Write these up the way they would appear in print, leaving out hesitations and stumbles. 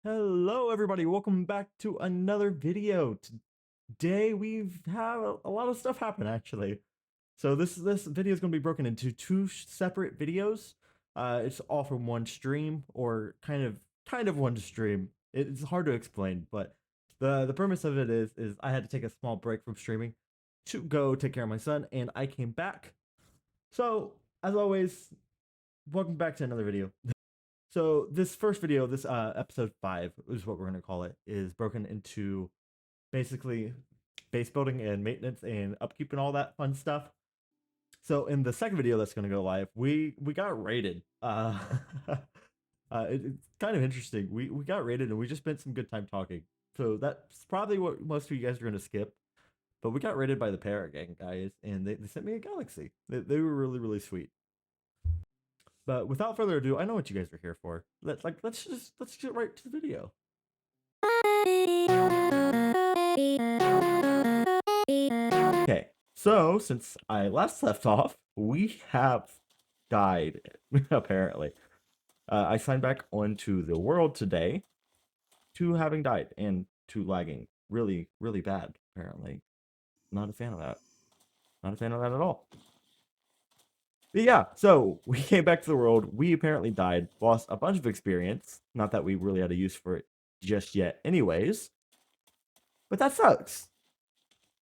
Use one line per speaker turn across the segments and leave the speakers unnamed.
Hello everybody, welcome back to another video. Today we've had a lot of stuff happen actually. So this video is going to be broken into two separate videos. It's all from one stream, or kind of one stream. It's hard to explain, but the premise of it is I had to take a small break from streaming to go take care of my son, and I came back. So as always, welcome back to another video. So this first video, this episode 5 is what we're gonna call it, is broken into basically base building and maintenance and upkeep and all that fun stuff. So in the second video that's gonna go live, we got raided. It's kind of interesting. We got raided and we just spent some good time talking. So that's probably what most of you guys are gonna skip. But we got raided by the Parrot Gang guys, and they sent me a galaxy. They were really sweet. But without further ado, I know what you guys are here for. Let's get right to the video. Okay, so since I last left off, we have died apparently. I signed back onto the world today to having died and to lagging really bad. Apparently, not a fan of that. Not a fan of that at all. But yeah, so we came back to the world. We apparently died, lost a bunch of experience. Not that we really had a use for it just yet, anyways. But that sucks.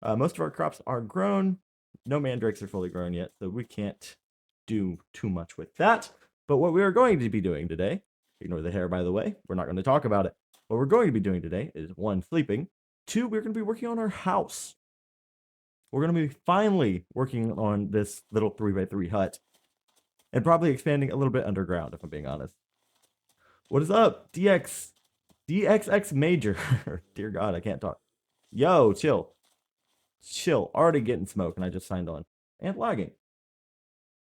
Most of our crops are grown. No mandrakes are fully grown yet, so we can't do too much with that. But what we are going to be doing today, ignore the hair by the way, we're not going to talk about it. What we're going to be doing today is 1, sleeping. 2, we're going to be working on our house. We're going to be finally working on this little 3x3 hut. And probably expanding a little bit underground, if I'm being honest. What is up, DXX Major? Dear God, I can't talk. Yo, chill. Chill. Already getting smoke, and I just signed on. And lagging.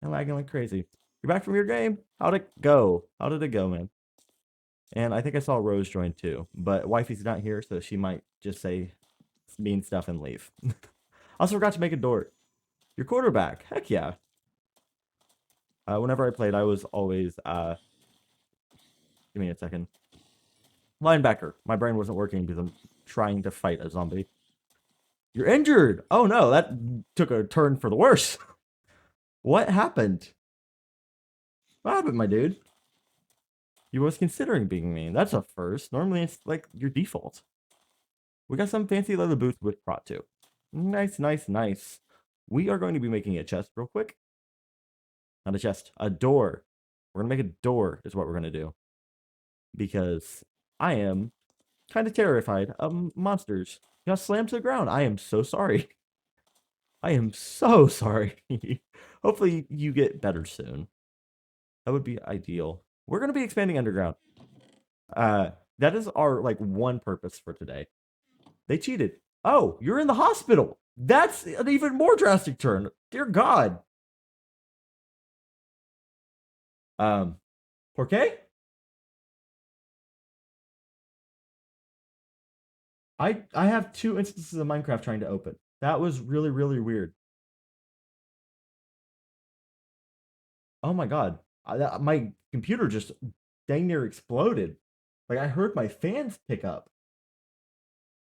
And lagging like crazy. You're back from your game? How'd it go? How did it go, man? And I think I saw Rose join too. But wifey's not here, so she might just say mean stuff and leave. Also forgot to make a door. Your quarterback. Heck yeah. Whenever I played, I was always give me a second. Linebacker. My brain wasn't working because I'm trying to fight a zombie. You're injured. Oh no, that took a turn for the worse. What happened? What happened, my dude? You was considering being mean. That's a first. Normally it's like your default. We got some fancy leather boots with prot too. Nice. We are going to be making a chest real quick. Not a chest, a door. We're gonna make a door is what we're gonna do. Because I am kind of terrified of monsters. You got slammed to the ground. I am so sorry. I am so sorry. Hopefully you get better soon. That would be ideal. We're going to be expanding underground. That is our one purpose for today. They cheated. Oh, you're in the hospital. That's an even more drastic turn. Dear God. ¿Por qué? I have 2 instances of Minecraft trying to open. That was really weird. Oh my God. My computer just dang near exploded. Like I heard my fans pick up.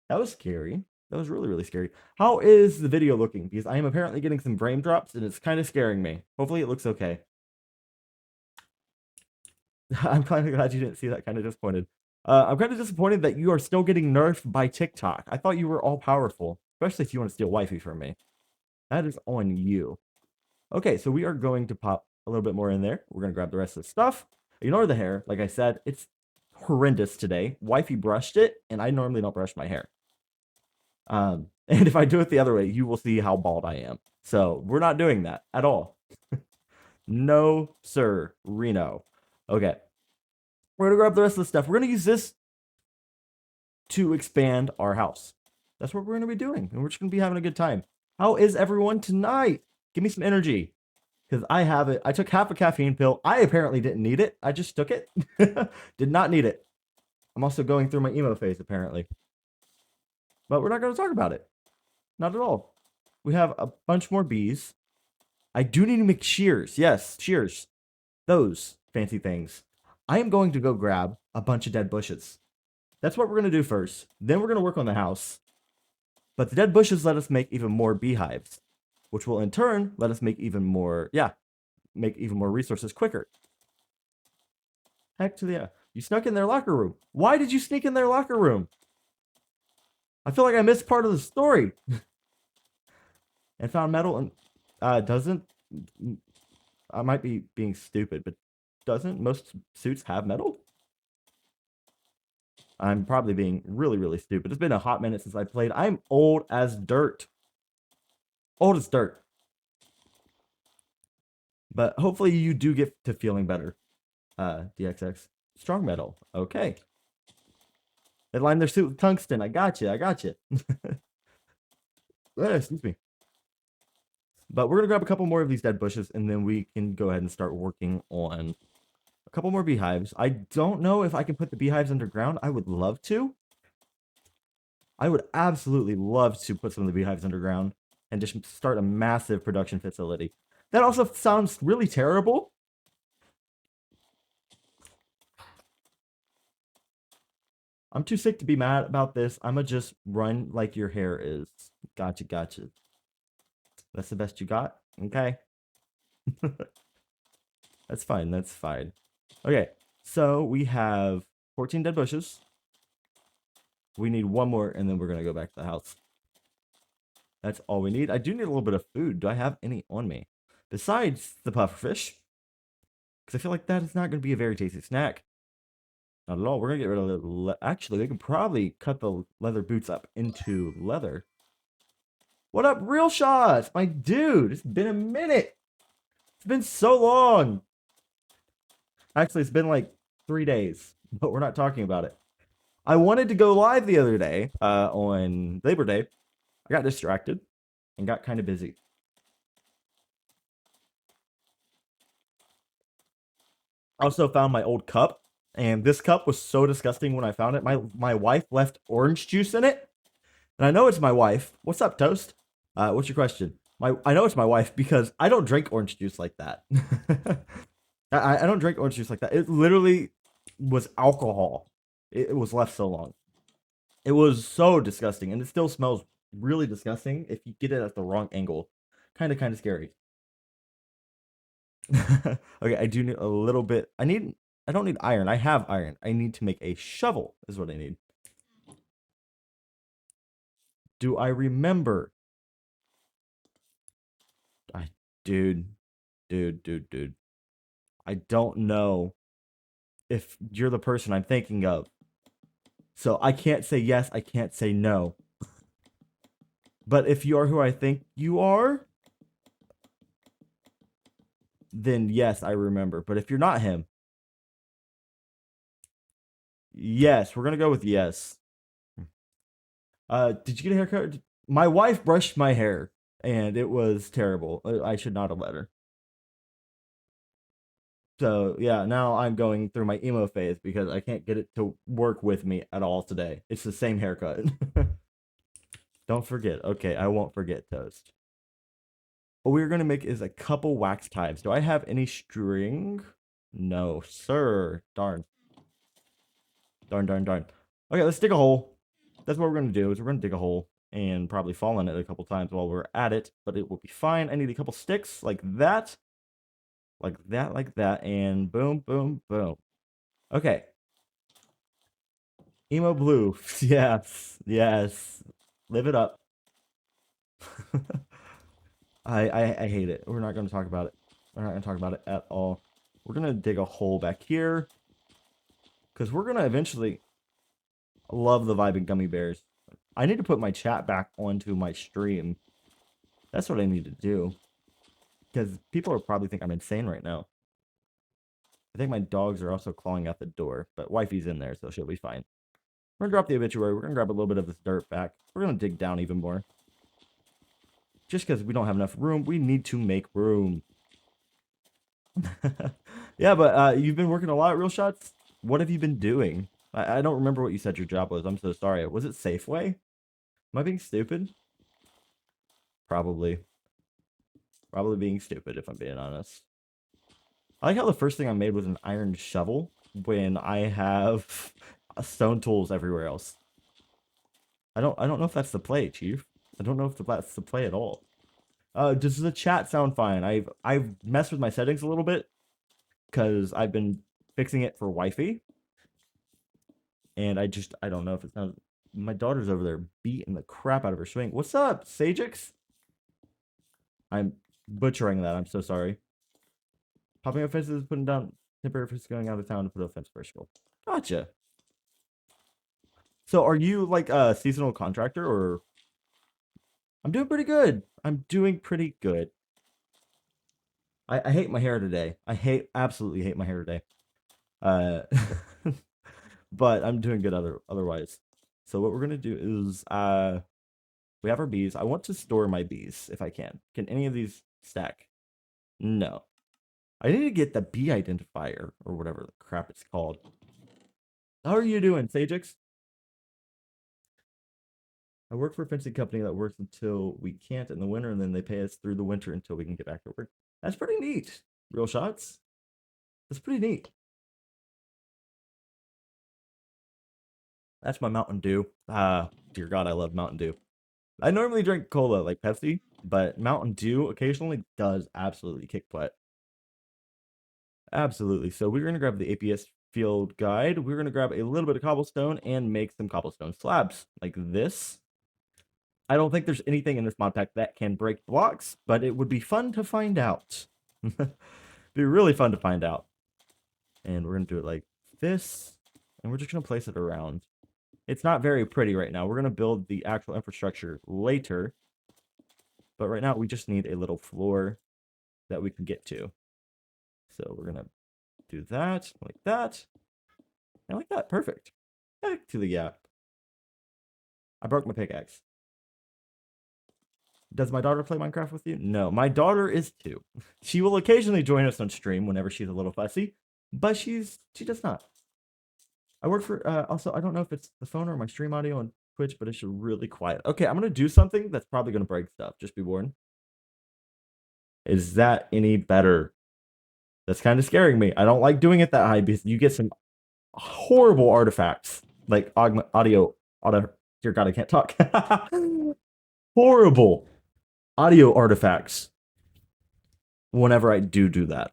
That was scary. That was really scary. How is the video looking? Because I am apparently getting some frame drops and it's kind of scaring me. Hopefully it looks okay. I'm kind of glad you didn't see that. Kind of disappointed. I'm kind of disappointed that you are still getting nerfed by TikTok. I thought you were all powerful, especially if you want to steal wifey from me. That is on you. Okay, so we are going to pop a little bit more in there. We're going to grab the rest of the stuff. Ignore the hair. Like I said, it's horrendous today. Wifey brushed it, and I normally don't brush my hair. And if I do it the other way, you will see how bald I am. So we're not doing that at all. No, sir, Reno. Okay. We're going to grab the rest of the stuff. We're going to use this to expand our house. That's what we're going to be doing. And we're just going to be having a good time. How is everyone tonight? Give me some energy. Because I have it. I took half a caffeine pill. I apparently didn't need it. I just took it. Did not need it. I'm also going through my emo phase, apparently. But we're not going to talk about it. Not at all. We have a bunch more bees. I do need to make shears. Yes, shears. Those fancy things. I am going to go grab a bunch of dead bushes. That's what we're going to do first. Then we're going to work on the house. But the dead bushes let us make even more beehives, which will in turn let us make even more, make even more resources quicker. Heck to the yeah. You snuck in their locker room. Why did you sneak in their locker room? I feel like I missed part of the story. And found metal and doesn't I might be being stupid, but doesn't most suits have metal? I'm probably being really, really stupid. It's been a hot minute since I played. I'm old as dirt. Old as dirt. But hopefully you do get to feeling better. DXX. Strong metal. Okay. They line their suit with tungsten. I got you. I got you. Excuse me. But we're going to grab a couple more of these dead bushes, and then we can go ahead and start working on a couple more beehives. I don't know if I can put the beehives underground. I would love to. I would absolutely love to put some of the beehives underground and just start a massive production facility. That also sounds really terrible. I'm too sick to be mad about this. I'ma just run like your hair is. Gotcha, gotcha. That's the best you got? Okay. That's fine, that's fine. Okay, so we have 14 dead bushes. We need one more, and then we're gonna go back to the house. That's all we need. I do need a little bit of food. Do I have any on me? Besides the pufferfish. Because I feel like that is not going to be a very tasty snack. Not at all. We're going to get rid of the... Actually, we can probably cut the leather boots up into leather. What up, Real Shots? My dude, it's been a minute. It's been so long. Actually, it's been like 3 days, but we're not talking about it. I wanted to go live the other day on Labor Day. I got distracted and got kind of busy. Also found my old cup, and this cup was so disgusting when I found it. My wife left orange juice in it, and I know it's my wife. What's up, Toast? What's your question? I know it's my wife because I don't drink orange juice like that. I don't drink orange juice like that. It literally was alcohol. It was left so long. It was so disgusting, and it still smells really disgusting if you get it at the wrong angle. Kind of scary. Okay, I do need a little bit. I don't need iron. I have iron. I need to make a shovel is what I need. Do I remember? I dude. I don't know if you're the person I'm thinking of. So I can't say yes, I can't say no. But if you are who I think you are, then yes, I remember. But if you're not him, yes, we're gonna go with yes. Did you get a haircut? My wife brushed my hair, and it was terrible. I should not have let her. So yeah, now I'm going through my emo phase because I can't get it to work with me at all today. It's the same haircut. Don't forget. Okay, I won't forget, Toast. What we're gonna make is a couple wax ties. Do I have any string? No, sir. Darn. Darn. Okay, let's dig a hole. That's what we're gonna do. Is we're gonna dig a hole and probably fall in it a couple times while we're at it, but it will be fine. I need a couple sticks like that, and boom, boom, boom. Okay. Emo blue. Yes. Live it up. I hate it. We're not gonna talk about it. We're not gonna talk about it at all. We're gonna dig a hole back here. Because we're gonna eventually love the vibing gummy bears. I need to put my chat back onto my stream. That's what I need to do. Because people are probably think I'm insane right now. I think my dogs are also clawing out the door, but wifey's in there, so she'll be fine. We're gonna drop the obituary. We're gonna grab a little bit of this dirt back. We're gonna dig down even more. Just because we don't have enough room, we need to make room. Yeah, but you've been working a lot, Real Shots. What have you been doing? I don't remember what you said your job was. I'm so sorry. Was it Safeway? Am I being stupid? Probably. Probably being stupid, if I'm being honest. I like how the first thing I made was an iron shovel when I have stone tools everywhere else. I don't know if that's the play, Chief. I don't know if that's the play at all. Does the chat sound fine? I've messed with my settings a little bit because I've been fixing it for wifey, and I don't know if it sounds. My daughter's over there beating the crap out of her swing. What's up, Sajix? I'm butchering that. I'm so sorry. Popping up fences, putting down temporary fences, going out of town to put up fence vertical. Gotcha. So are you like a seasonal contractor or? I'm doing pretty good. I'm doing pretty good. I hate my hair today. Absolutely hate my hair today. Uh, but I'm doing good otherwise. So what we're gonna do is we have our bees. I want to store my bees if I can. Can any of these stack? No. I need to get the bee identifier or whatever the crap it's called. How are you doing, Sajix? I work for a fencing company that works until we can't in the winter, and then they pay us through the winter until we can get back to work. That's pretty neat. Real shots. That's pretty neat. That's my Mountain Dew. Dear God, I love Mountain Dew. I normally drink cola like Pepsi, but Mountain Dew occasionally does absolutely kick butt. Absolutely. So we're going to grab the APS field guide. We're going to grab a little bit of cobblestone and make some cobblestone slabs like this. I don't think there's anything in this mod pack that can break blocks, but it would be fun to find out. Be really fun to find out. And we're going to do it like this. And we're just going to place it around. It's not very pretty right now. We're going to build the actual infrastructure later. But right now, we just need a little floor that we can get to. So we're going to do that, and like that. Perfect. Back to the gap. I broke my pickaxe. Does my daughter play Minecraft with you? No, my daughter is 2. She will occasionally join us on stream whenever she's a little fussy, but she does not. I work for, also, I don't know if it's the phone or my stream audio on Twitch, but it's really quiet. Okay, I'm going to do something that's probably going to break stuff. Just be warned. Is that any better? That's kind of scaring me. I don't like doing it that high because you get some horrible artifacts. Like audio. Dear God, I can't talk. Horrible audio artifacts whenever I do that.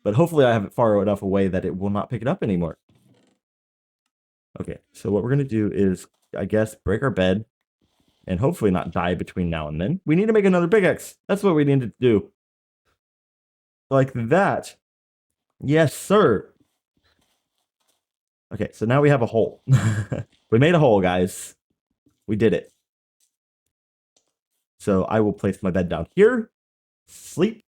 But hopefully I have it far enough away that it will not pick it up anymore. Okay, so what we're going to do is, I guess, break our bed and hopefully not die between now and then. We need to make another pickaxe. That's what we need to do. Like that. Yes, sir. Okay, so now we have a hole. We made a hole, guys. We did it. So I will place my bed down here, sleep,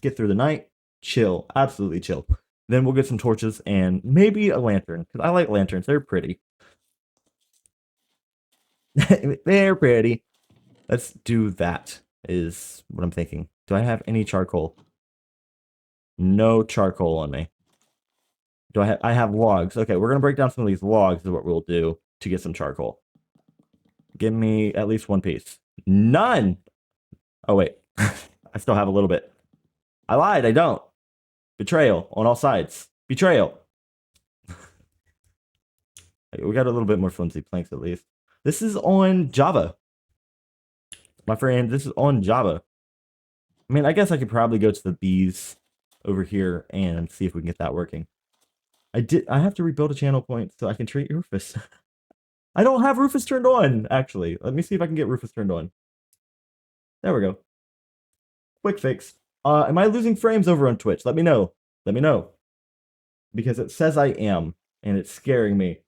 get through the night, chill, absolutely chill. Then we'll get some torches and maybe a lantern, because I like lanterns. They're pretty. They're pretty. Let's do that, is what I'm thinking. Do I have any charcoal? No charcoal on me. I have logs. Okay, we're going to break down some of these logs is what we'll do to get some charcoal. Give me at least one piece. None! Oh, wait. I still have a little bit. I lied. I don't. Betrayal on all sides. Betrayal. We got a little bit more flimsy planks at least. This is on Java. My friend, this is on Java. I mean, I guess I could probably go to the bees over here and see if we can get that working. I have to rebuild a channel point so I can treat Rufus. I don't have Rufus turned on, actually. Let me see if I can get Rufus turned on. There we go. Quick fix. Am I losing frames over on Twitch? Let me know. Let me know. Because it says I am, and it's scaring me.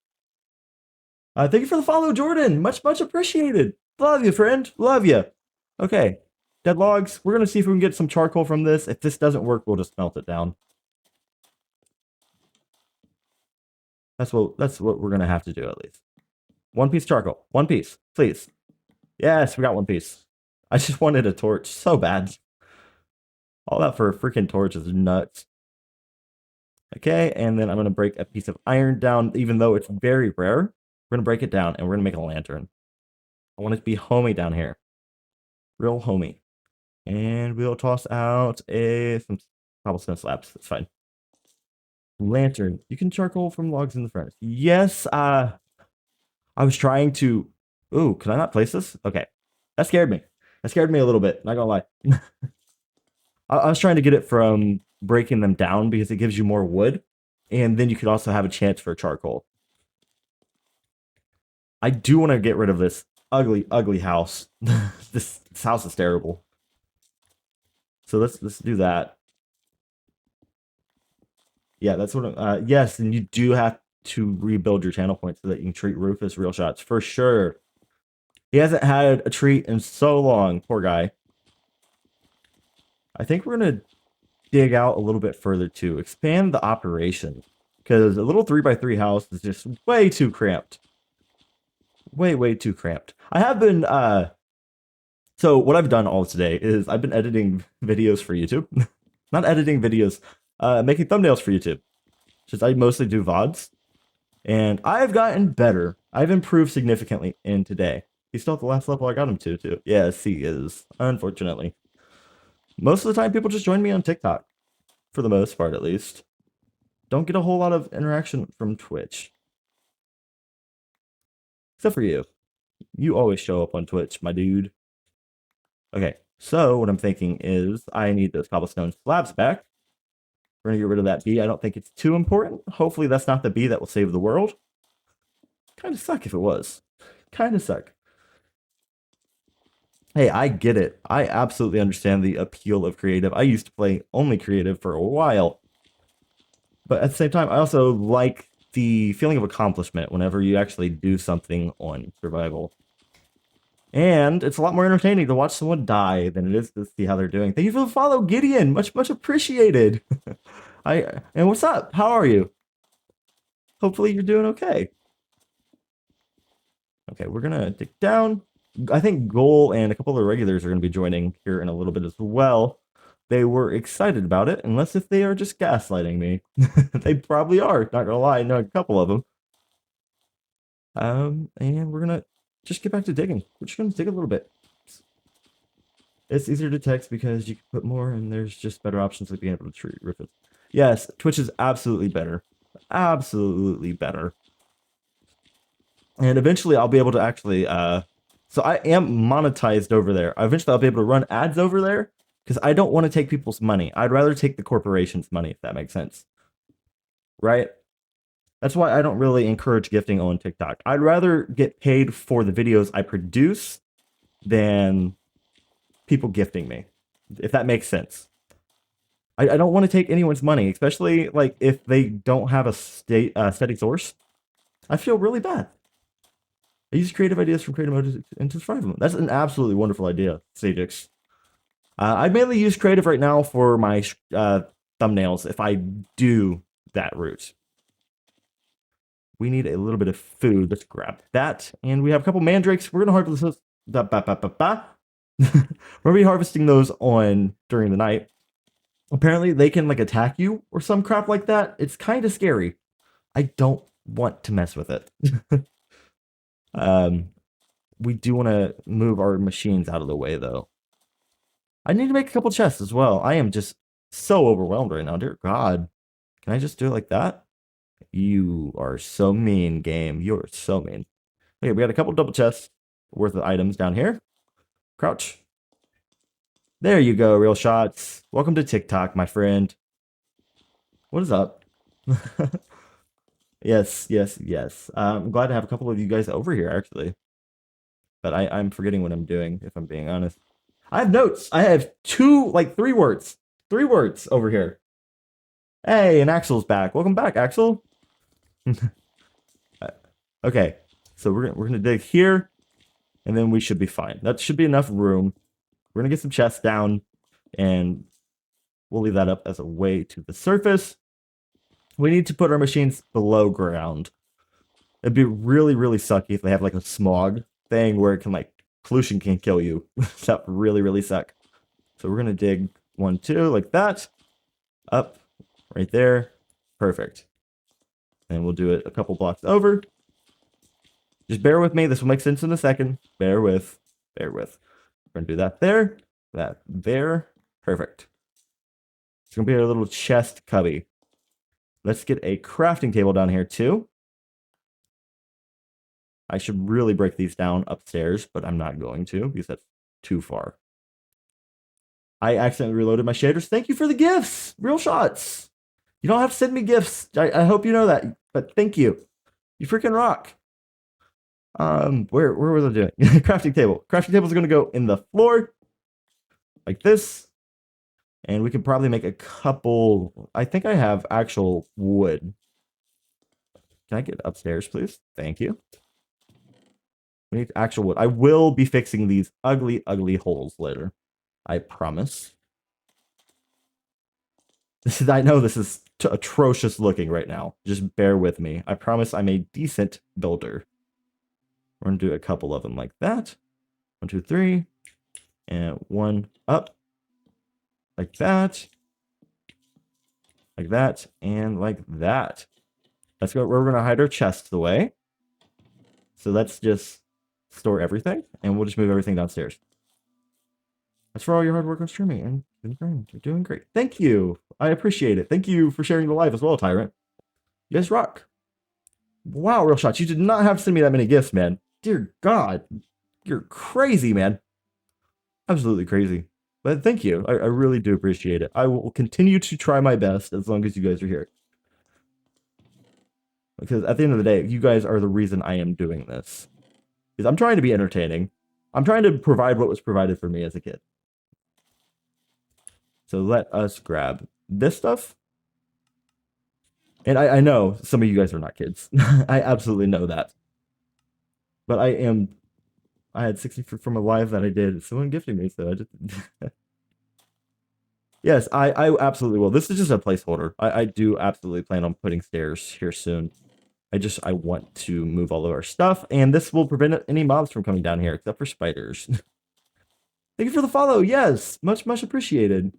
Thank you for the follow, Jordan. Much appreciated. Love you, friend. Love you. Okay. Dead logs. We're going to see if we can get some charcoal from this. If this doesn't work, we'll just melt it down. That's what we're going to have to do at least. One piece charcoal. One piece, please. Yes, we got one piece. I just wanted a torch so bad. All that for a freaking torch is nuts. Okay, and then I'm going to break a piece of iron down, even though it's very rare. We're going to break it down, and we're going to make a lantern. I want it to be homey down here. Real homey. And we'll toss out some cobblestone slabs. That's fine. Lantern. You can charcoal from logs in the furnace. Yes, I was trying to. Ooh, can I not place this? Okay. That scared me. That scared me a little bit, not gonna lie. I was trying to get it from breaking them down because it gives you more wood. And then you could also have a chance for charcoal. I do want to get rid of this ugly, ugly house. This house is terrible. So let's do that. Yeah, that's what. Yes, and you do have to rebuild your channel points so that you can treat Rufus real shots for sure. He hasn't had a treat in so long, poor guy. I think we're gonna dig out a little bit further too, expand the operation because a little 3x3 house is just way too cramped. Way too cramped. I have been so what I've done all today is I've been editing videos for YouTube. Not editing videos, making thumbnails for YouTube. Just I mostly do VODs. And I've gotten better. I've improved significantly in today. He's still at the last level I got him to, too. Yes, he is. Unfortunately. Most of the time, people just join me on TikTok. For the most part, at least. Don't get a whole lot of interaction from Twitch. Except for you. You always show up on Twitch, my dude. Okay, so what I'm thinking is I need those cobblestone slabs back. We're going to get rid of that bee. I don't think it's too important. Hopefully that's not the bee that will save the world. Kind of suck if it was. Kind of suck. Hey, I get it. I absolutely understand the appeal of creative. I used to play only creative for a while. But at the same time, I also like the feeling of accomplishment whenever you actually do something on survival. And it's a lot more entertaining to watch someone die than it is to see how they're doing. Thank you for the follow, Gideon. Much appreciated. And what's up? How are you? Hopefully you're doing okay. Okay, we're gonna dig down. I think Goal and a couple of the regulars are gonna be joining here in a little bit as well. They were excited about it, unless if they are just gaslighting me. They probably are, not gonna lie, I know a couple of them. And we're gonna just get back to digging. We're just gonna dig a little bit. It's easier to text because you can put more and there's just better options like being able to treat Rufus. Yes, Twitch is absolutely better. Absolutely better. And eventually I'll be able to actually, so I am monetized over there. Eventually I'll be able to run ads over there because I don't want to take people's money. I'd rather take the corporation's money, if that makes sense. Right? That's why I don't really encourage gifting on TikTok. I'd rather get paid for the videos I produce than people gifting me, if that makes sense. I don't want to take anyone's money, especially like if they don't have a steady source. I feel really bad. I use creative ideas from creative mode into survival. That's an absolutely wonderful idea, Sagix. I mainly use creative right now for my thumbnails if I do that route. We need a little bit of food. Let's grab that. And we have a couple mandrakes. We're going to harvest those. We're going to be harvesting those on during the night. Apparently, they can like attack you or some crap like that. It's kind of scary. I don't want to mess with it. We do want to move our machines out of the way, though. I need to make a couple chests as well. I am just so overwhelmed right now. Dear God. Can I just do it like that? You are so mean, game. You are so mean. Okay, we got a couple double chests worth of items down here. Crouch. There you go, real shots. Welcome to TikTok, my friend. What is up? Yes. I'm glad to have a couple of you guys over here, actually. But I'm forgetting what I'm doing, if I'm being honest. I have notes. I have three words. 3 words over here. Hey, and Axel's back. Welcome back, Axel. Okay, so we're gonna dig here, and then we should be fine. That should be enough room. We're gonna get some chests down, and we'll leave that up as a way to the surface. We need to put our machines below ground. It'd be really sucky if they have like a smog thing where it can like pollution can kill you. That would really suck. So we're gonna dig 1, 2 like that, up, right there, perfect. And we'll do it a couple blocks over. Just bear with me. This will make sense in a second. Bear with. We're gonna do that there, that there, perfect. It's gonna be a little chest cubby. Let's get a crafting table down here too. I should really break these down upstairs, but I'm not going to because that's too far. I accidentally reloaded my shaders. Thank you for the gifts. Real shots. You don't have to send me gifts. I hope you know that, but thank you. You freaking rock. Where was I doing? Crafting table. Crafting table is going to go in the floor like this. And we could probably make a couple. I think I have actual wood. Can I get upstairs, please? Thank you. We need actual wood. I will be fixing these ugly, ugly holes later. I promise. I know this is atrocious looking right now. Just bear with me. I promise I'm a decent builder. We're going to do a couple of them like that. 1, 2, 3. And one up. Like that. Like that. And like that. That's where we're going to hide our chests away. So let's just store everything. And we'll just move everything downstairs. That's for all your hard work on streaming. And you're doing great. Thank you. I appreciate it. Thank you for sharing the live as well, Tyrant. You guys rock. Wow, real shots. You did not have to send me that many gifts, man. Dear God. You're crazy, man. Absolutely crazy. But thank you. I really do appreciate it. I will continue to try my best as long as you guys are here. Because at the end of the day, you guys are the reason I am doing this. Because I'm trying to be entertaining. I'm trying to provide what was provided for me as a kid. So let us grab this stuff. And I know some of you guys are not kids. I absolutely know that. But I had 60 from a live that I did. Someone gifted me, so I just... Yes, I absolutely will. This is just a placeholder. I do absolutely plan on putting stairs here soon. I want to move all of our stuff, and this will prevent any mobs from coming down here, except for spiders. Thank you for the follow. Yes, much appreciated.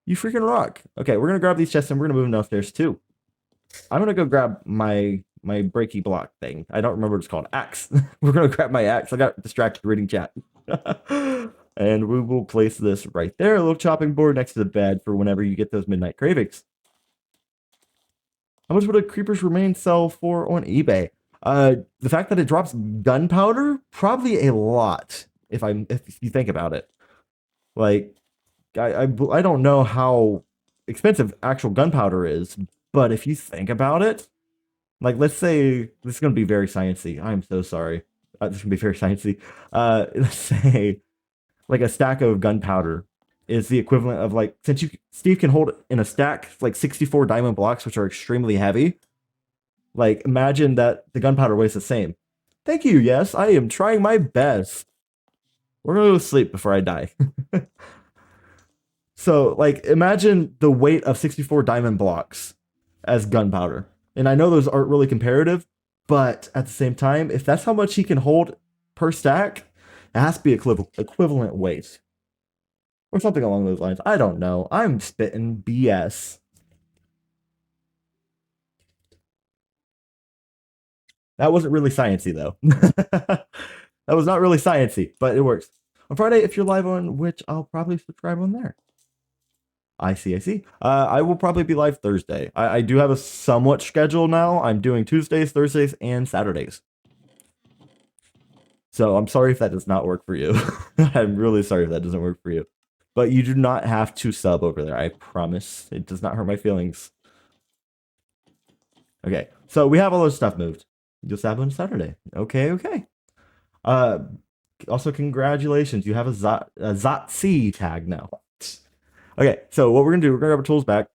You freaking rock. Okay, we're gonna grab these chests and we're gonna move them downstairs too. I'm gonna go grab my breaky block thing. I don't remember what it's called. Axe. We're gonna grab my axe. I got distracted reading chat. And we will place this right there, a little chopping board next to the bed for whenever you get those midnight cravings. How much would a creeper's remain sell for on eBay? The fact that it drops gunpowder, probably a lot. If you think about it, like I don't know how expensive actual gunpowder is, but if you think about it, like let's say this is gonna be very sciencey. I'm so sorry. This is gonna be very sciencey. Let's say like a stack of gunpowder is the equivalent of like, since Steve can hold in a stack like 64 diamond blocks, which are extremely heavy. Like imagine that the gunpowder weighs the same. Thank you. Yes, I am trying my best. We're gonna go to sleep before I die. So like imagine the weight of 64 diamond blocks as gunpowder. And I know those aren't really comparative, but at the same time, if that's how much he can hold per stack, it has to be equivalent weight. Or something along those lines. I don't know. I'm spitting BS. That wasn't really sciencey, though. That was not really sciencey, but it works. On Friday, if you're live on Which, I'll probably subscribe on there. I see. I will probably be live Thursday. I do have a somewhat schedule now. I'm doing Tuesdays, Thursdays, and Saturdays. So I'm sorry if that does not work for you. I'm really sorry if that doesn't work for you. But you do not have to sub over there. I promise. It does not hurt my feelings. Okay, so we have all those stuff moved. You'll sub on Saturday. Okay. Also, congratulations. You have a Zotzi tag now. Okay, so what we're going to do, we're going to grab our tools back.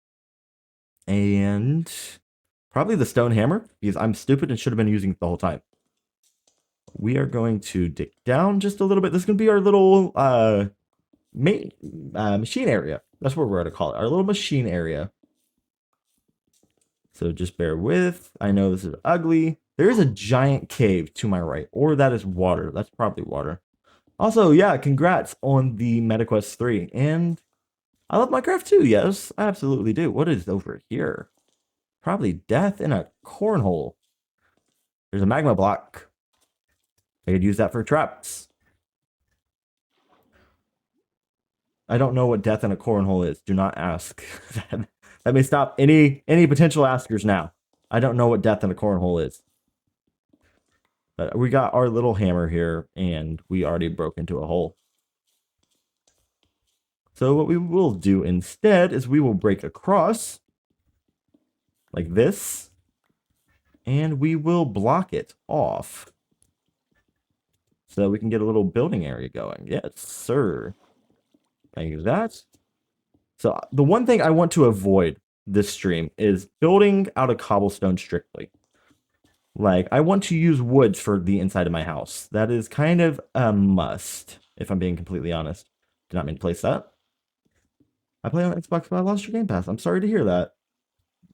And probably the stone hammer, because I'm stupid and should have been using it the whole time. We are going to dig down just a little bit. This is going to be our little machine area. That's what we're going to call it. Our little machine area. So just bear with. I know this is ugly. There is a giant cave to my right, or that is water. That's probably water. Also, yeah, congrats on the MetaQuest 3. And I love Minecraft too. Yes, I absolutely do. What is over here? Probably death in a cornhole. There's a magma block. I could use that for traps. I don't know what death in a cornhole is. Do not ask. Let me stop any potential askers now. I don't know what death in a cornhole is. But we got our little hammer here, and we already broke into a hole. So what we will do instead is we will break across like this, and we will block it off so we can get a little building area going. Yes, sir. Like that. So the one thing I want to avoid this stream is building out of cobblestone strictly. Like, I want to use wood for the inside of my house. That is kind of a must, if I'm being completely honest. Did not mean to place that. I play on Xbox, but I lost your Game Pass. I'm sorry to hear that.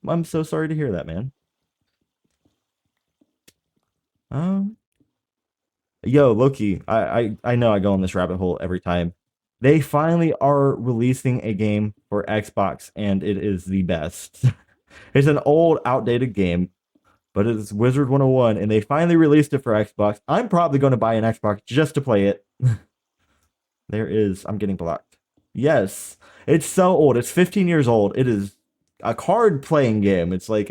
I'm so sorry to hear that, man. Yo, Loki, I know I go on this rabbit hole every time. They finally are releasing a game for Xbox, and it is the best. It's an old, outdated game, but it's Wizard 101, and they finally released it for Xbox. I'm probably going to buy an Xbox just to play it. I'm getting blocked. Yes, it's so old. It's 15 years old. It is a card playing game. It's like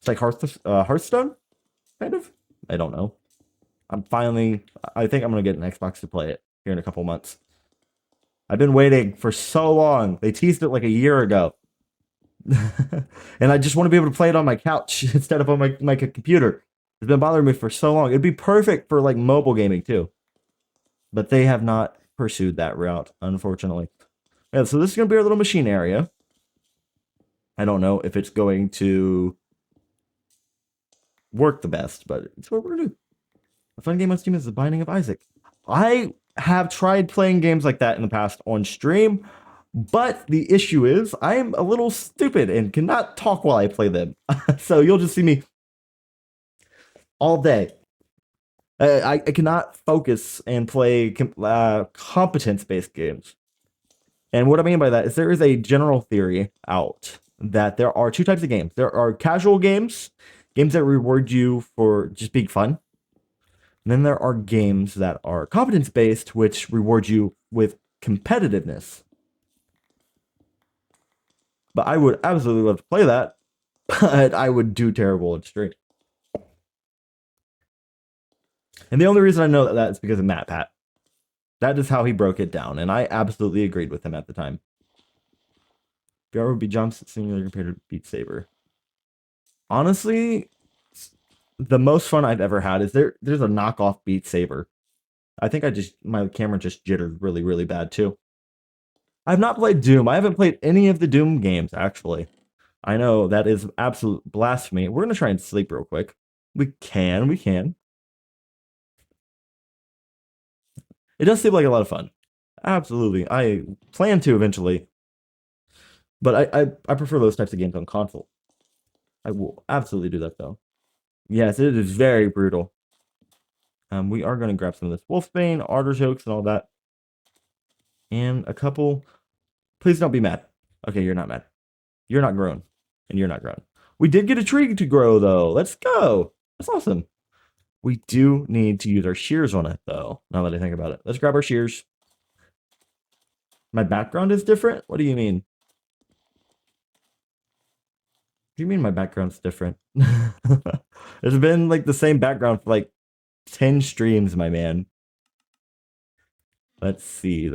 Hearthstone, kind of. I don't know. I think I'm gonna get an Xbox to play it here in a couple months. I've been waiting for so long. They teased it like a year ago. And I just want to be able to play it on my couch instead of on my computer. It's been bothering me for so long. It'd be perfect for like mobile gaming too. But they have not pursued that route, unfortunately. Yeah, so this is going to be our little machine area. I don't know if it's going to work the best, but it's what we're going to do. A fun game on Steam is The Binding of Isaac. I have tried playing games like that in the past on stream, but the issue is I'm a little stupid and cannot talk while I play them. So you'll just see me all day. I cannot focus and play competence-based games. And what I mean by that is there is a general theory out that there are two types of games. There are casual games, games that reward you for just being fun. And then there are games that are competence-based, which reward you with competitiveness. But I would absolutely love to play that, but I would do terrible at stream. And the only reason I know that is because of Matt Pat. That is how he broke it down, and I absolutely agreed with him at the time. VR would be jumps simulator compared to Beat Saber. Honestly, the most fun I've ever had is there's a knockoff Beat Saber. I think my camera just jittered really, really bad too. I've not played Doom. I haven't played any of the Doom games, actually. I know that is absolute blasphemy. We're going to try and sleep real quick. We can. It does seem like a lot of fun. Absolutely. I plan to eventually. But I prefer those types of games on console. I will absolutely do that, though. Yes, it is very brutal. We are going to grab some of this wolfbane, artichokes, and all that. And a couple. Please don't be mad. Okay, you're not mad. You're not grown. And you're not grown. We did get a tree to grow, though. Let's go. That's awesome. We do need to use our shears on it, though, now that I think about it. Let's grab our shears. My background is different? What do you mean? What do you mean my background's different? It's been like the same background for like 10 streams, my man. Let's see.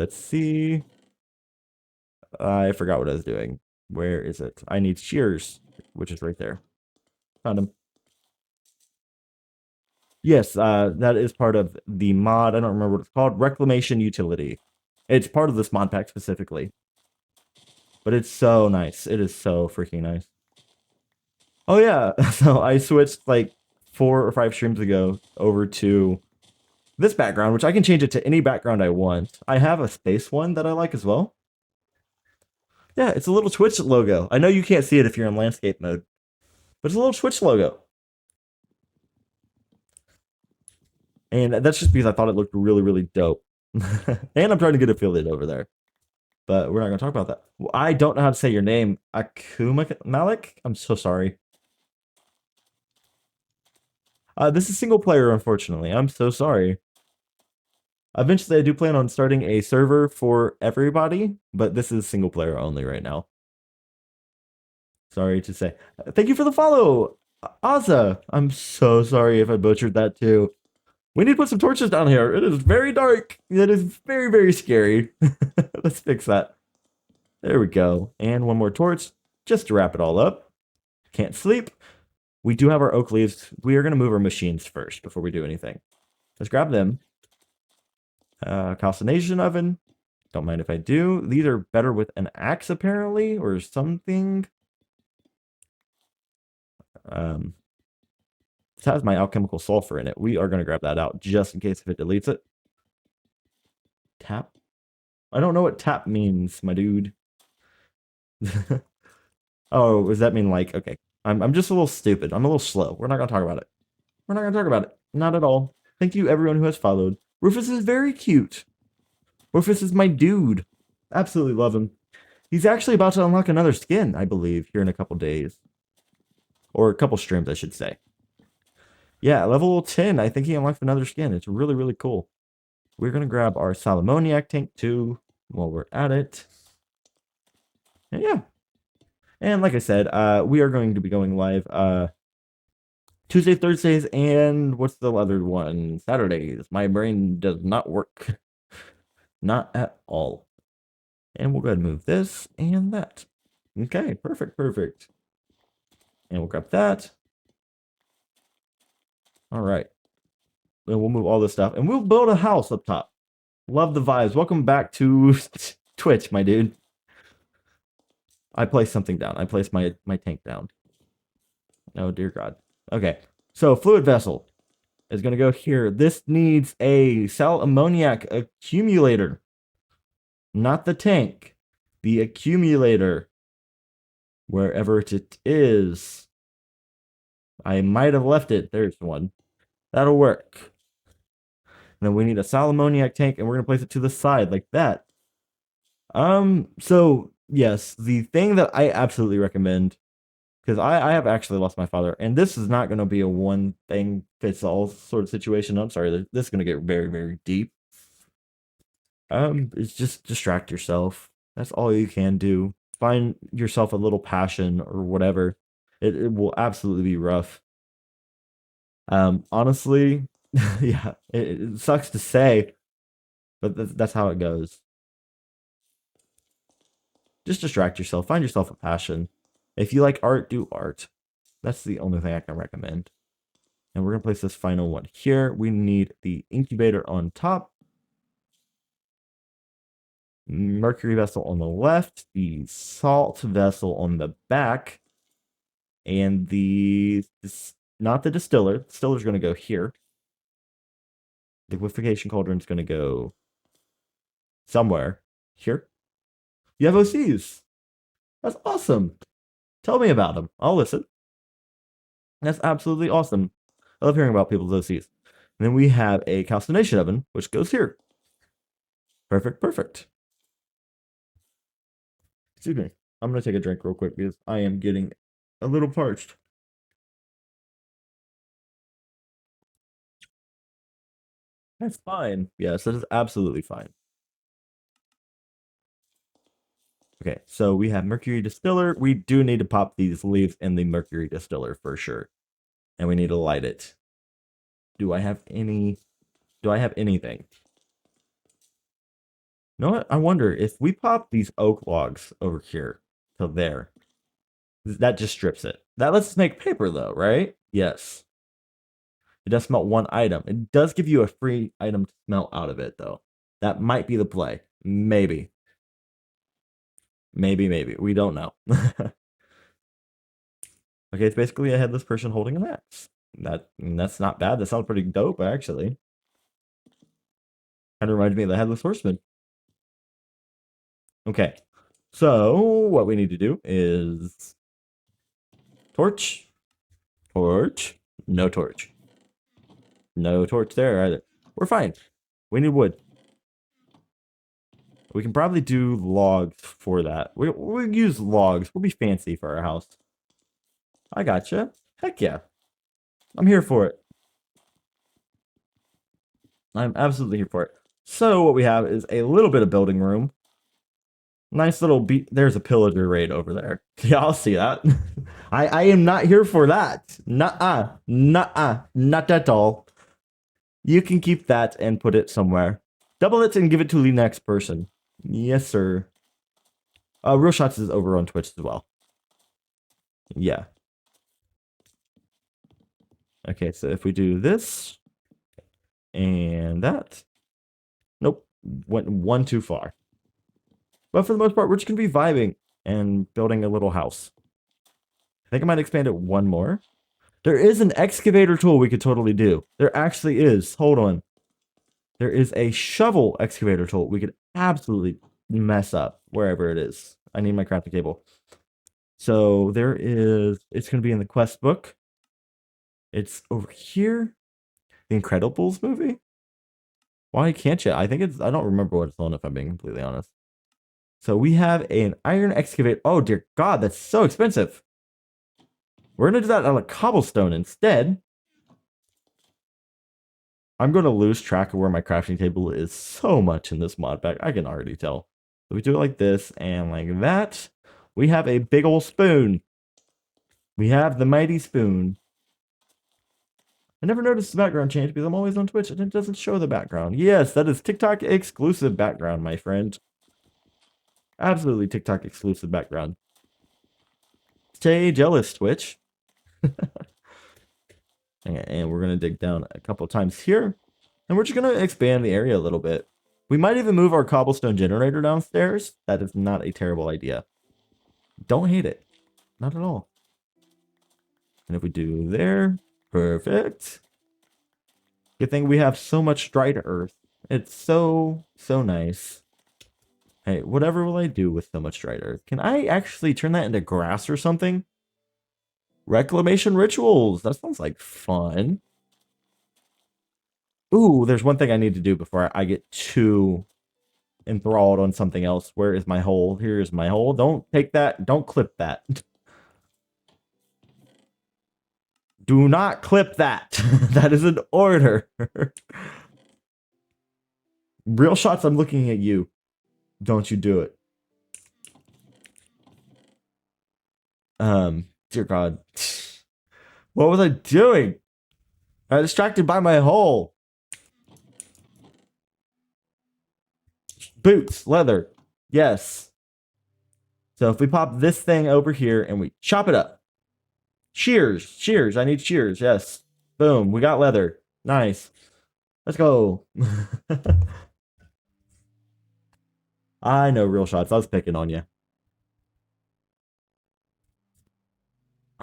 I forgot what I was doing. Where is it? I need shears, which is right there. Found him. Yes, that is part of the mod. I don't remember what it's called. Reclamation utility. It's part of this mod pack specifically. But it's so nice. It is so freaking nice. Oh yeah, so I switched like 4 or 5 streams ago over to this background, which I can change it to any background I want. I have a space one that I like as well. Yeah, it's a little Twitch logo. I know you can't see it if you're in landscape mode, but it's a little Twitch logo. And that's just because I thought it looked really, really dope. And I'm trying to get affiliate over there. But we're not going to talk about that. Well, I don't know how to say your name. Akuma Malik? I'm so sorry. This is single player, unfortunately. I'm so sorry. Eventually, I do plan on starting a server for everybody, but this is single player only right now. Sorry to say. Thank you for the follow, Aza. I'm so sorry if I butchered that too. We need to put some torches down here. It is very dark. It is very, very scary. Let's fix that. There we go. And one more torch just to wrap it all up. Can't sleep. We do have our oak leaves. We are going to move our machines first before we do anything. Let's grab them. Calcination oven. Don't mind if I do. These are better with an axe, apparently, or something. This has my alchemical sulfur in it. We are going to grab that out just in case if it deletes it. Tap? I don't know what tap means, my dude. Oh, does that mean like, okay. I'm just a little stupid. I'm a little slow. We're not going to talk about it. We're not going to talk about it. Not at all. Thank you, everyone who has followed. Rufus is very cute. Rufus is my dude. Absolutely love him. He's actually about to unlock another skin, I believe, here in a couple days. Or a couple streams, I should say. Yeah, level 10. I think he unlocked another skin. It's really, really cool. We're going to grab our Salamoniac tank, too, while we're at it. And yeah. And like I said, we are going to be going live Tuesday, Thursdays, and what's the other one? Saturdays. My brain does not work. Not at all. And we'll go ahead and move this and that. Okay, perfect, perfect. And we'll grab that. All right. Then we'll move all this stuff. And we'll build a house up top. Love the vibes. Welcome back to Twitch, my dude. I placed something down. I placed my tank down. Oh, dear God. Okay. So, fluid vessel is going to go here. This needs a sal ammoniac accumulator. Not the tank. The accumulator. Wherever it is. I might have left it. There's one. That'll work. And then we need a sal ammoniac tank, and we're going to place it to the side like that. So, yes, the thing that I absolutely recommend, because I have actually lost my father, and this is not going to be a one thing fits all sort of situation. I'm sorry, this is going to get very, very deep. It's just distract yourself. That's all you can do. Find yourself a little passion or whatever. It will absolutely be rough. Honestly, yeah, it sucks to say, but that's how it goes. Just distract yourself. Find yourself a passion. If you like art, do art. That's the only thing I can recommend. And we're going to place this final one here. We need the incubator on top. Mercury vessel on the left. The salt vessel on the back. And not the distiller. The distiller's going to go here. The liquefaction cauldron's going to go somewhere. Here. You have OCs. That's awesome. Tell me about them. I'll listen. That's absolutely awesome. I love hearing about people's OCs. And then we have a calcination oven, which goes here. Perfect, perfect. Excuse me. I'm going to take a drink real quick because I am getting a little parched. That's fine. Yes, that is absolutely fine. Okay, so we have mercury distiller. We do need to pop these leaves in the mercury distiller for sure. And we need to light it. Do I have anything? You know what? I wonder if we pop these oak logs over here to there, that just strips it. That lets us make paper though, right? Yes. It does smelt one item. It does give you a free item to smelt out of it though. That might be the play. Maybe. Maybe. We don't know. Okay, it's basically a headless person holding an axe. That's not bad. That sounds pretty dope, actually. Kind of reminds me of the Headless Horseman. Okay, so what we need to do is torch, no torch, no torch there either. We're fine. We need wood. We can probably do logs for that. We'll use logs. We'll be fancy for our house. I gotcha. Heck yeah. I'm here for it. I'm absolutely here for it. So what we have is a little bit of building room. Nice little beat. There's a pillager raid over there. Yeah, I'll see that. I am not here for that. Nuh-uh. Nuh-uh. Not at all. You can keep that and put it somewhere. Double it and give it to the next person. Yes, sir. Real Shots is over on Twitch as well. Yeah. Okay, so if we do this and that. Nope. Went one too far. But for the most part, we're just going to be vibing and building a little house. I think I might expand it one more. There is an excavator tool we could totally do. There actually is. Hold on. There is a shovel excavator tool we could absolutely mess up wherever it is. I need my crafting table. So there is, it's going to be in the quest book. It's over here. The Incredibles movie. Why can't you? I think it's, I don't remember what it's on if I'm being completely honest. So we have an iron excavator. Oh dear God, that's so expensive. We're going to do that on a cobblestone instead. I'm going to lose track of where my crafting table is so much in this mod pack. I can already tell. So we do it like this and like that. We have a big old spoon. We have the mighty spoon. I never noticed the background change because I'm always on Twitch and it doesn't show the background. Yes, that is TikTok exclusive background, my friend. Absolutely TikTok exclusive background. Stay jealous, Twitch. And we're going to dig down a couple times here. And we're just going to expand the area a little bit. We might even move our cobblestone generator downstairs. That is not a terrible idea. Don't hate it. Not at all. And if we do there, perfect. Good thing we have so much dried earth. It's so nice. Hey, whatever will I do with so much dried earth? Can I actually turn that into grass or something? Reclamation rituals. That sounds like fun. Ooh, there's one thing I need to do before I get too enthralled on something else. Where is my hole? Here's my hole. Don't take that. Don't clip that. Do not clip that. That is an order. Real Shots, I'm looking at you. Don't you do it. Dear God. What was I doing? I was distracted by my hole. Boots, leather. Yes. So if we pop this thing over here and we chop it up. Shears, shears. I need shears. Yes. Boom. We got leather. Nice. Let's go. I know, Real Shots. I was picking on you.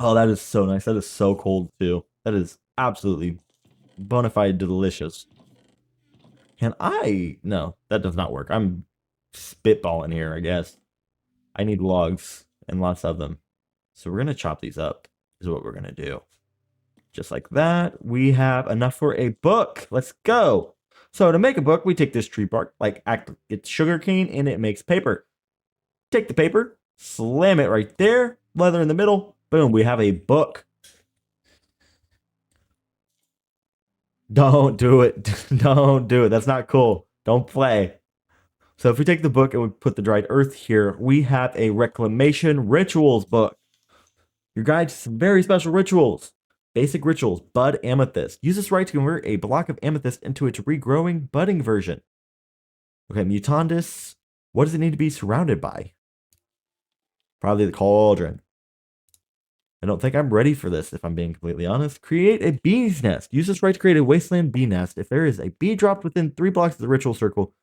Oh, that is so nice. That is so cold, too. That is absolutely bona fide delicious. Can I? No, that does not work. I'm spitballing here, I guess. I need logs and lots of them. So we're going to chop these up is what we're going to do. Just like that. We have enough for a book. Let's go. So to make a book, we take this tree bark, like it's sugar cane, and it makes paper. Take the paper, slam it right there, leather in the middle. Boom, we have a book. Don't do it. Don't do it. That's not cool. Don't play. So if we take the book and we put the dried earth here, we have a reclamation rituals book. Your guide to some very special rituals. Basic rituals, bud amethyst. Use this right to convert a block of amethyst into its regrowing budding version. Okay, mutandis. What does it need to be surrounded by? Probably the cauldron. I don't think I'm ready for this, if I'm being completely honest. Create a bee's nest. Use this right to create a wasteland bee nest. If there is a bee dropped within 3 blocks of the ritual circle,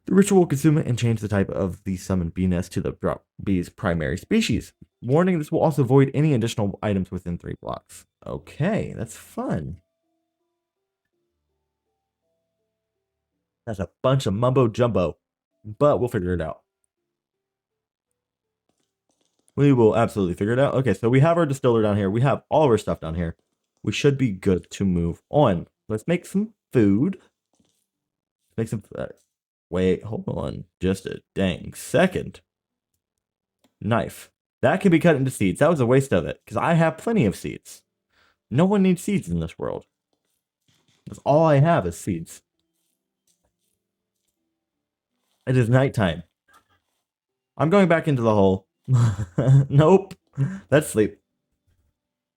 the ritual will consume it and change the type of the summoned bee nest to the drop bee's primary species. Warning, this will also void any additional items within 3 blocks. Okay, that's fun. That's a bunch of mumbo jumbo, but we'll figure it out. We will absolutely figure it out. Okay, so we have our distiller down here. We have all of our stuff down here. We should be good to move on. Let's make some food. Make some... wait, hold on. Just a dang second. Knife. That can be cut into seeds. That was a waste of it, because I have plenty of seeds. No one needs seeds in this world. That's all I have is seeds. It is nighttime. I'm going back into the hole. Nope. That's sleep.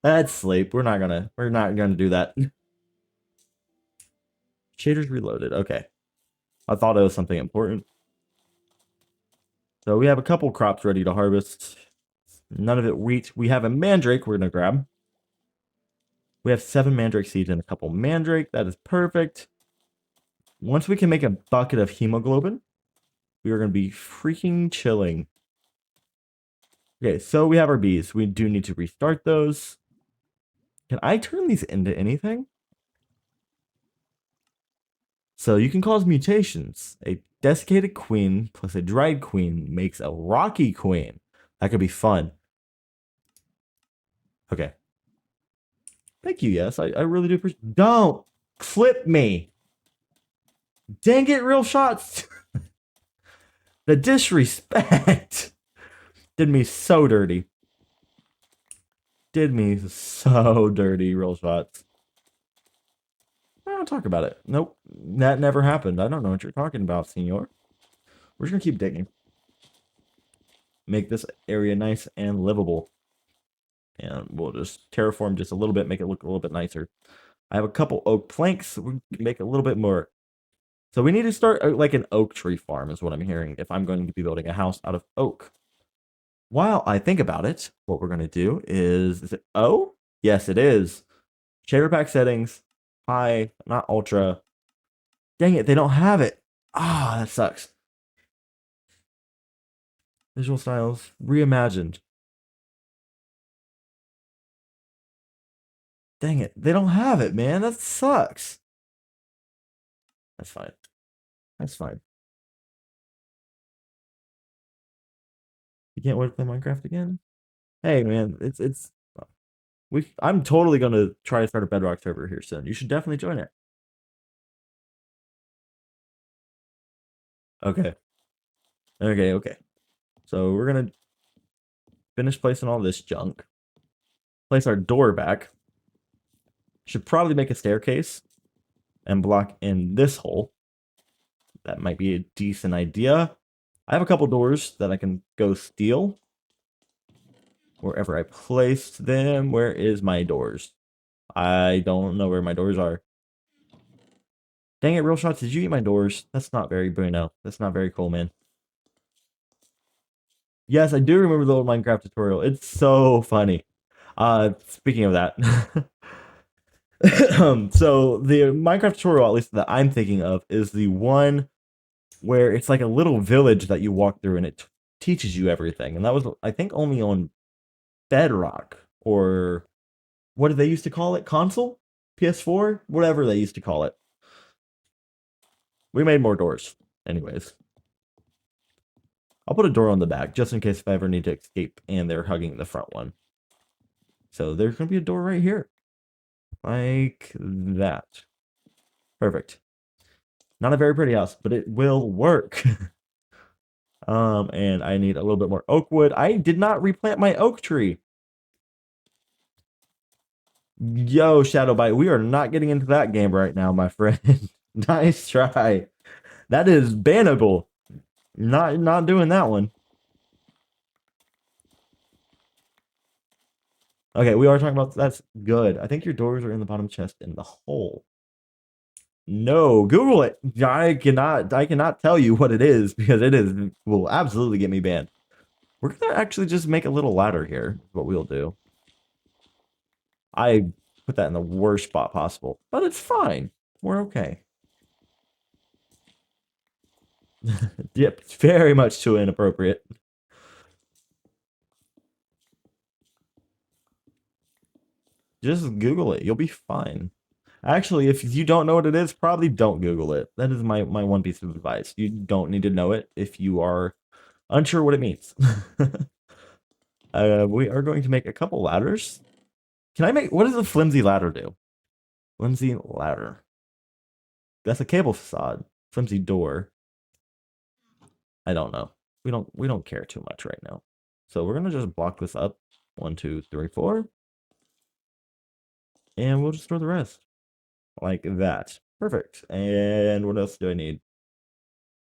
That's sleep. We're not gonna do that. Shaders reloaded. Okay. I thought it was something important. So we have a couple crops ready to harvest. None of it wheat. We have a mandrake we're gonna grab. We have 7 mandrake seeds and a couple mandrake. That is perfect. Once we can make a bucket of hemoglobin, we are gonna be freaking chilling. Okay, so we have our bees. We do need to restart those. Can I turn these into anything? So you can cause mutations. A desiccated queen plus a dried queen makes a rocky queen. That could be fun. Okay. Thank you, yes. I really do appreciate. Don't flip me. Dang it, real shots. The disrespect did me so dirty. Did me so dirty, real shots. I don't talk about it. Nope. That never happened. I don't know what you're talking about, senor. We're just gonna keep digging. Make this area nice and livable. And we'll just terraform just a little bit, make it look a little bit nicer. I have a couple oak planks. We can make it a little bit more. So we need to start like an oak tree farm is what I'm hearing if I'm going to be building a house out of oak. While I think about it, what we're going to do is it O? Yes, it is. Shader pack settings, high, not ultra. Dang it, they don't have it. Ah, that sucks. Visual styles, reimagined. Dang it, they don't have it, man. That sucks. That's fine. That's fine. You can't wait to play Minecraft again? Hey, man, it's I'm totally gonna try to start a Bedrock server here soon. You should definitely join it. Okay. Okay, okay. So we're gonna finish placing all this junk. Place our door back. Should probably make a staircase and block in this hole. That might be a decent idea. I have a couple doors that I can go steal. Wherever I placed them. Where is my doors? I don't know where my doors are. Dang it, real shots, did you eat my doors? That's not very bueno. That's not very cool, man. Yes, I do remember the old Minecraft tutorial. It's so funny. Speaking of that. So the Minecraft tutorial, at least that I'm thinking of, is the one where it's like a little village that you walk through and it teaches you everything. And that was, I think, only on Bedrock or what did they used to call it? Console? PS4? Whatever they used to call it. We made more doors. Anyways. I'll put a door on the back just in case if I ever need to escape and they're hugging the front one. So there's going to be a door right here. Like that. Perfect. Not a very pretty house, but it will work. And I need a little bit more oak wood. I did not replant my oak tree. Yo, Shadowbite, we are not getting into that game right now, my friend. Nice try. That is bannable. Not doing that one. Okay, we are talking about that's good. I think your doors are in the bottom chest in the hole. No, Google it. I cannot tell you what it is because will absolutely get me banned. We're gonna actually just make a little ladder here. Is what we'll do. I put that in the worst spot possible, but it's fine. We're okay. Yep, it's very much too inappropriate. Just Google it. You'll be fine. Actually, if you don't know what it is, probably don't Google it. That is my one piece of advice. You don't need to know it if you are unsure what it means. We are going to make a couple ladders. Can I make, what does a flimsy ladder do? Flimsy ladder. That's a cable facade. Flimsy door. I don't know. We don't care too much right now. So we're gonna just block this up. 1, 2, 3, 4. And we'll just throw the rest. Like that. Perfect. And what else do I need?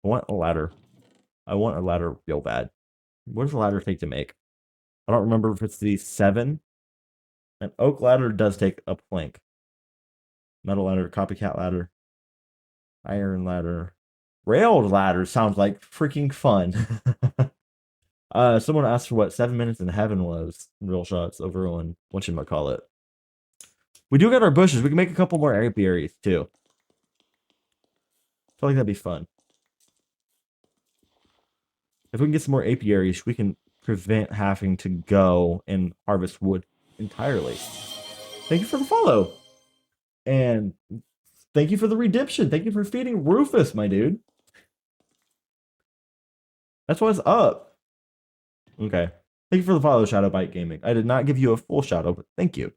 I want a ladder. I want a ladder real bad. What does a ladder take to make? I don't remember if it's the 7. An oak ladder does take a plank. Metal ladder, copycat ladder, iron ladder. Railed ladder sounds like freaking fun. Someone asked for what 7 minutes in heaven was. Real shots over on whatchamacallit. We do get our bushes. We can make a couple more apiaries too. I feel like that'd be fun. If we can get some more apiaries, we can prevent having to go and harvest wood entirely. Thank you for the follow. And thank you for the redemption. Thank you for feeding Rufus, my dude. That's what's up. Okay. Thank you for the follow, Shadow Bite Gaming. I did not give you a full shadow, but thank you.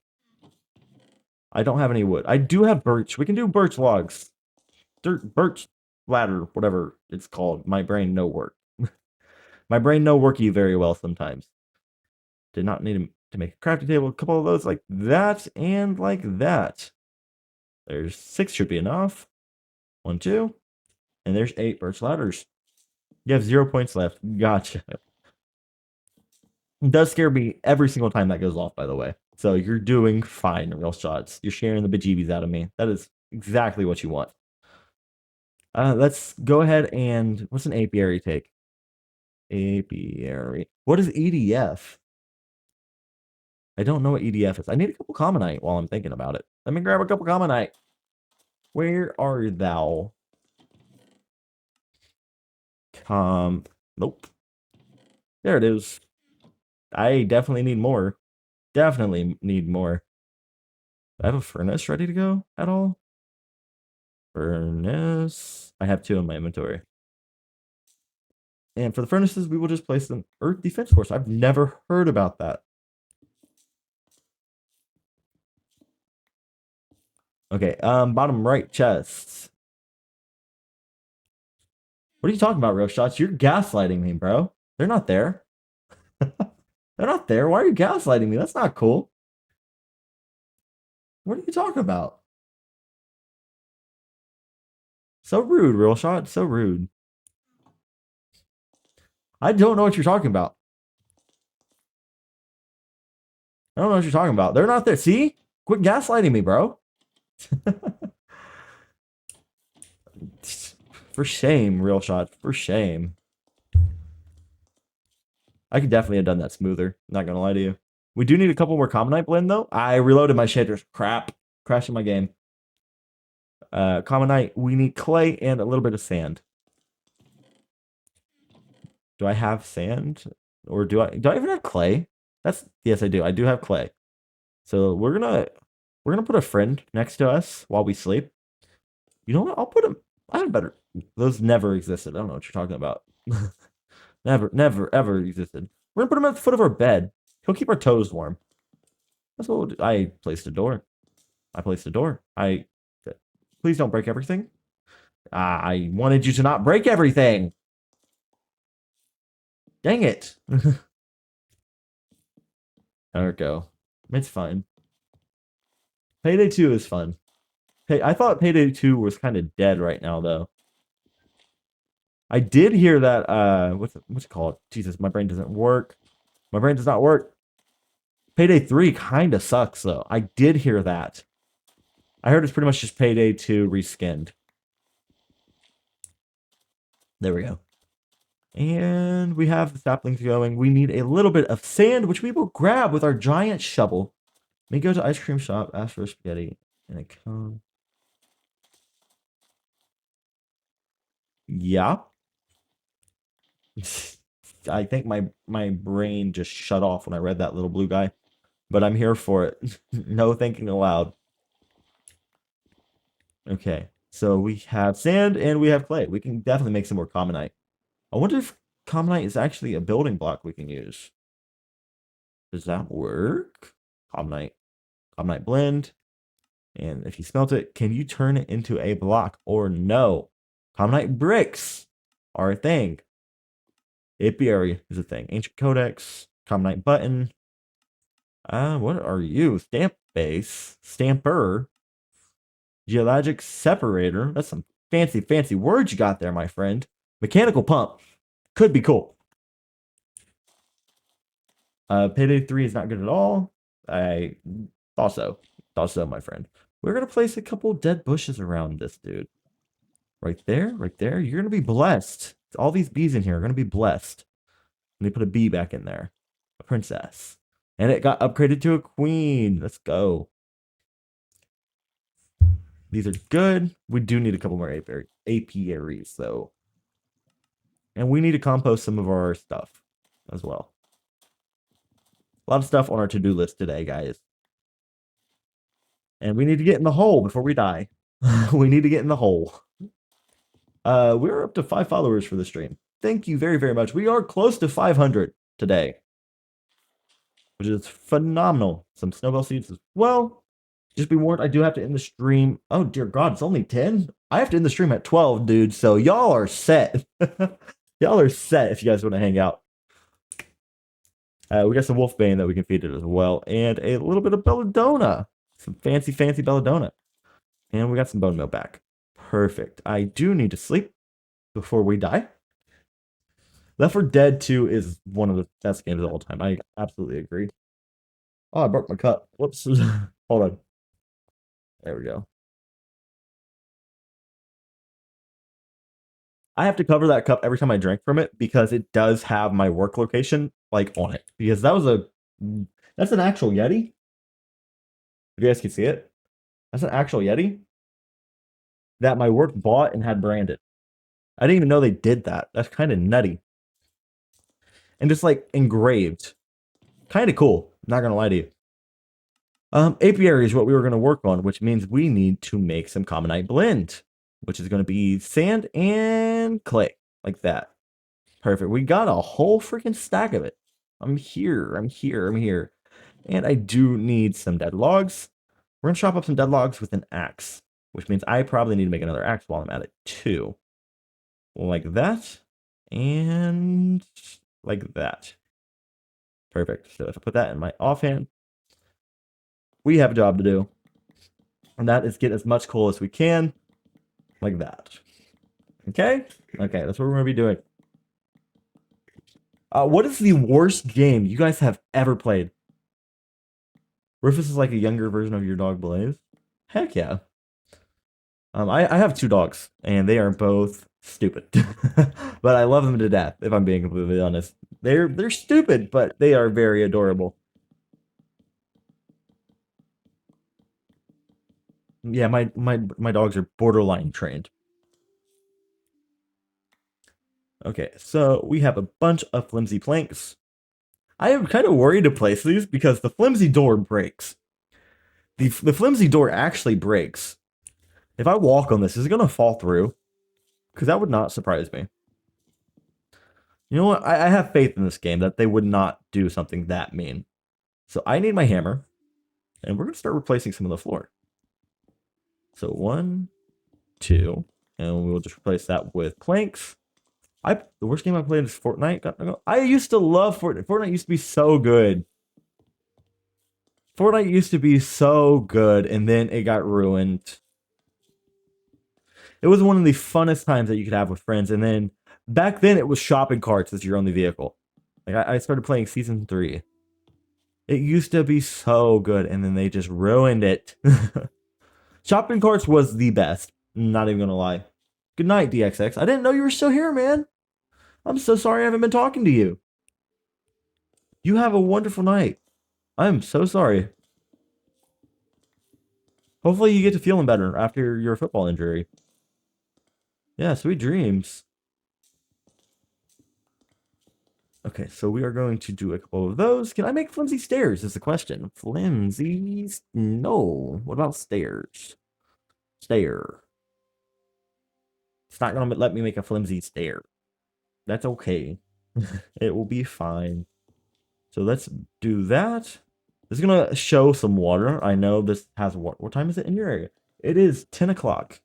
I don't have any wood. I do have birch. We can do birch logs. Birch ladder, whatever it's called. My brain no work. My brain no work you very well sometimes. Did not need to make a crafting table. A couple of those like that and like that. There's 6 should be enough. 1, 2. And there's 8 birch ladders. You have 0 points left. Gotcha. It does scare me every single time that goes off, by the way. So you're doing fine, real shots. You're sharing the bejeebies out of me. That is exactly what you want. Let's go ahead and what's an apiary take? Apiary. What is EDF? I don't know what EDF is. I need a couple commonite while I'm thinking about it. Let me grab a couple commonite. Where are thou? Nope. There it is. I definitely need more. Definitely need more. I have a furnace ready to go at all? Furnace. I have 2 in my inventory. And for the furnaces, we will just place them. Earth Defense Force. I've never heard about that. Okay, bottom right chests. What are you talking about, real shots? You're gaslighting me, bro. They're not there. They're not there. Why are you gaslighting me? That's not cool. What are you talking about? So rude, real shot. So rude. I don't know what you're talking about. I don't know what you're talking about. They're not there. See? Quit gaslighting me, bro. For shame, real shot. For shame. I could definitely have done that smoother. Not gonna lie to you. We do need a couple more Commonite blend, though. I reloaded my shaders. Crap. Crashing my game. Commonite, we need clay and a little bit of sand. Do I have sand? Or do I even have clay? Yes, I do. I do have clay. So we're gonna put a friend next to us while we sleep. You know what? I'll put him. I have better. Those never existed. I don't know what you're talking about. never, ever existed. We're gonna put him at the foot of our bed. He'll keep our toes warm. That's what we'll do. I placed a door. Please don't break everything. I wanted you to not break everything. Dang it. There we go. It's fine. Payday 2 is fun. Hey, I thought Payday 2 was kind of dead right now, though. I did hear that, what's it called? Jesus, my brain doesn't work. My brain does not work. Payday 3 kind of sucks, though. I did hear that. I heard it's pretty much just Payday 2 reskinned. There we go. And we have the saplings going. We need a little bit of sand, which we will grab with our giant shovel. Let me go to ice cream shop, ask for spaghetti, and a cone. Yeah. I think my brain just shut off when I read that little blue guy. But I'm here for it. No thinking aloud. Okay. So we have sand and we have clay. We can definitely make some more commonite. I wonder if commonite is actually a building block we can use. Does that work? Commonite blend. And if you smelt it, can you turn it into a block or no? Commonite bricks are a thing. Apiary is a thing. Ancient codex, commonite button. What are you? Stamp base, stamper, geologic separator. That's some fancy words you got there, my friend. Mechanical pump could be cool. Payday 3 is not good at all. I thought so. Thought so, my friend. We're gonna place a couple dead bushes around this dude. Right there, right there. You're gonna be blessed. All these bees in here are gonna be blessed. And they put a bee back in there. A princess. And it got upgraded to a queen. Let's go. These are good. We do need a couple more apiaries, though. And we need to compost some of our stuff as well. A lot of stuff on our to-do list today, guys. And we need to get in the hole before we die. We need to get in the hole. We're up to 5 followers for the stream. Thank you very, very much. We are close to 500 today, which is phenomenal. Some snowball seeds as well. Just be warned, I do have to end the stream. Oh, dear God, it's only 10? I have to end the stream at 12, dude. So y'all are set. Y'all are set if you guys want to hang out. We got some wolfbane that we can feed it as well. And a little bit of belladonna. Some fancy, fancy belladonna. And we got some bone meal back. Perfect. I do need to sleep before we die. Left 4 Dead 2 is one of the best games of all time. I absolutely agree. Oh, I broke my cup. Whoops. Hold on. There we go. I have to cover that cup every time I drink from it because it does have my work location like on it. Because that's an actual Yeti. If you guys can see it, that's an actual Yeti that my work bought and had branded. I didn't even know they did that. That's kind of nutty. And just like engraved. Kind of cool. Not gonna lie to you. Apiary is what we were going to work on, which means we need to make some commonite blend, which is going to be sand and clay, like that. Perfect. We got a whole freaking stack of it. I'm here. And I do need some dead logs. We're going to chop up some dead logs with an axe, which means I probably need to make another axe while I'm at it too. Like that. And like that. Perfect. So if I put that in my offhand, we have a job to do. And that is get as much coal as we can. Like that. Okay? Okay, that's what we're going to be doing. What is the worst game you guys have ever played? Rufus is like a younger version of your dog Blaze. Heck yeah. I have 2 dogs, and they are both stupid. But I love them to death, if I'm being completely honest. They're stupid, but they are very adorable. Yeah, my dogs are borderline trained. Okay, so we have a bunch of flimsy planks. I am kind of worried to place these because the flimsy door breaks. The flimsy door actually breaks. If I walk on this, is it going to fall through? Because that would not surprise me. You know what? I have faith in this game that they would not do something that mean. So I need my hammer. And we're going to start replacing some of the floor. So 1, 2. And we'll just replace that with planks. The worst game I played is Fortnite. I used to love Fortnite. Fortnite used to be so good. Fortnite used to be so good, and then it got ruined. It was one of the funnest times that you could have with friends, and then back then it was shopping carts as your only vehicle. Like I started playing Season 3. It used to be so good, and then they just ruined it. Shopping carts was the best. Not even gonna lie. Good night, DXX. I didn't know you were still here, man. I'm so sorry I haven't been talking to you. You have a wonderful night. I'm so sorry. Hopefully you get to feeling better after your football injury. Yeah, sweet dreams. Okay, so we are going to do a couple of those. Can I make flimsy stairs is the question. Flimsies? No. What about stairs? Stair. It's not going to let me make a flimsy stair. That's okay. It will be fine. So let's do that. This is going to show some water. I know this has what time is it in your area? It is 10 o'clock.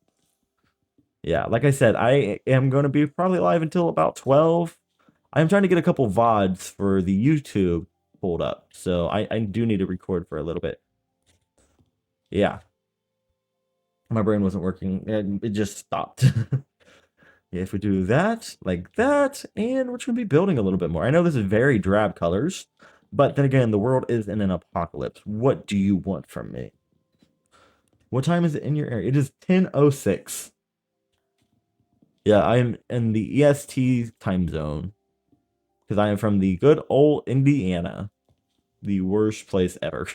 Yeah, like I said, I am going to be probably live until about 12. I'm trying to get a couple VODs for the YouTube pulled up. So I do need to record for a little bit. Yeah. My brain wasn't working. It just stopped. Yeah, if we do that, like that, and we're going to be building a little bit more. I know this is very drab colors, But then again, the world is in an apocalypse. What do you want from me? What time is it in your area? It is 10:06. Yeah, I am in the EST time zone because I am from the good old Indiana, the worst place ever.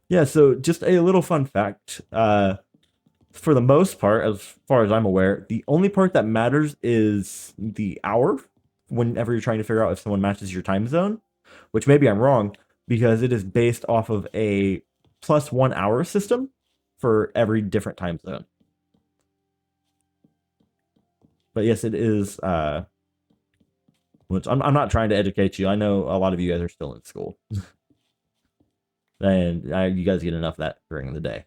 Yeah, so just a little fun fact. For the most part, as far as I'm aware, the only part that matters is the hour whenever you're trying to figure out if someone matches your time zone, which maybe I'm wrong because it is based off of a plus 1 hour system for every different time zone. But yes, it is. Which I'm not trying to educate you. I know a lot of you guys are still in school, and you guys get enough of that during the day.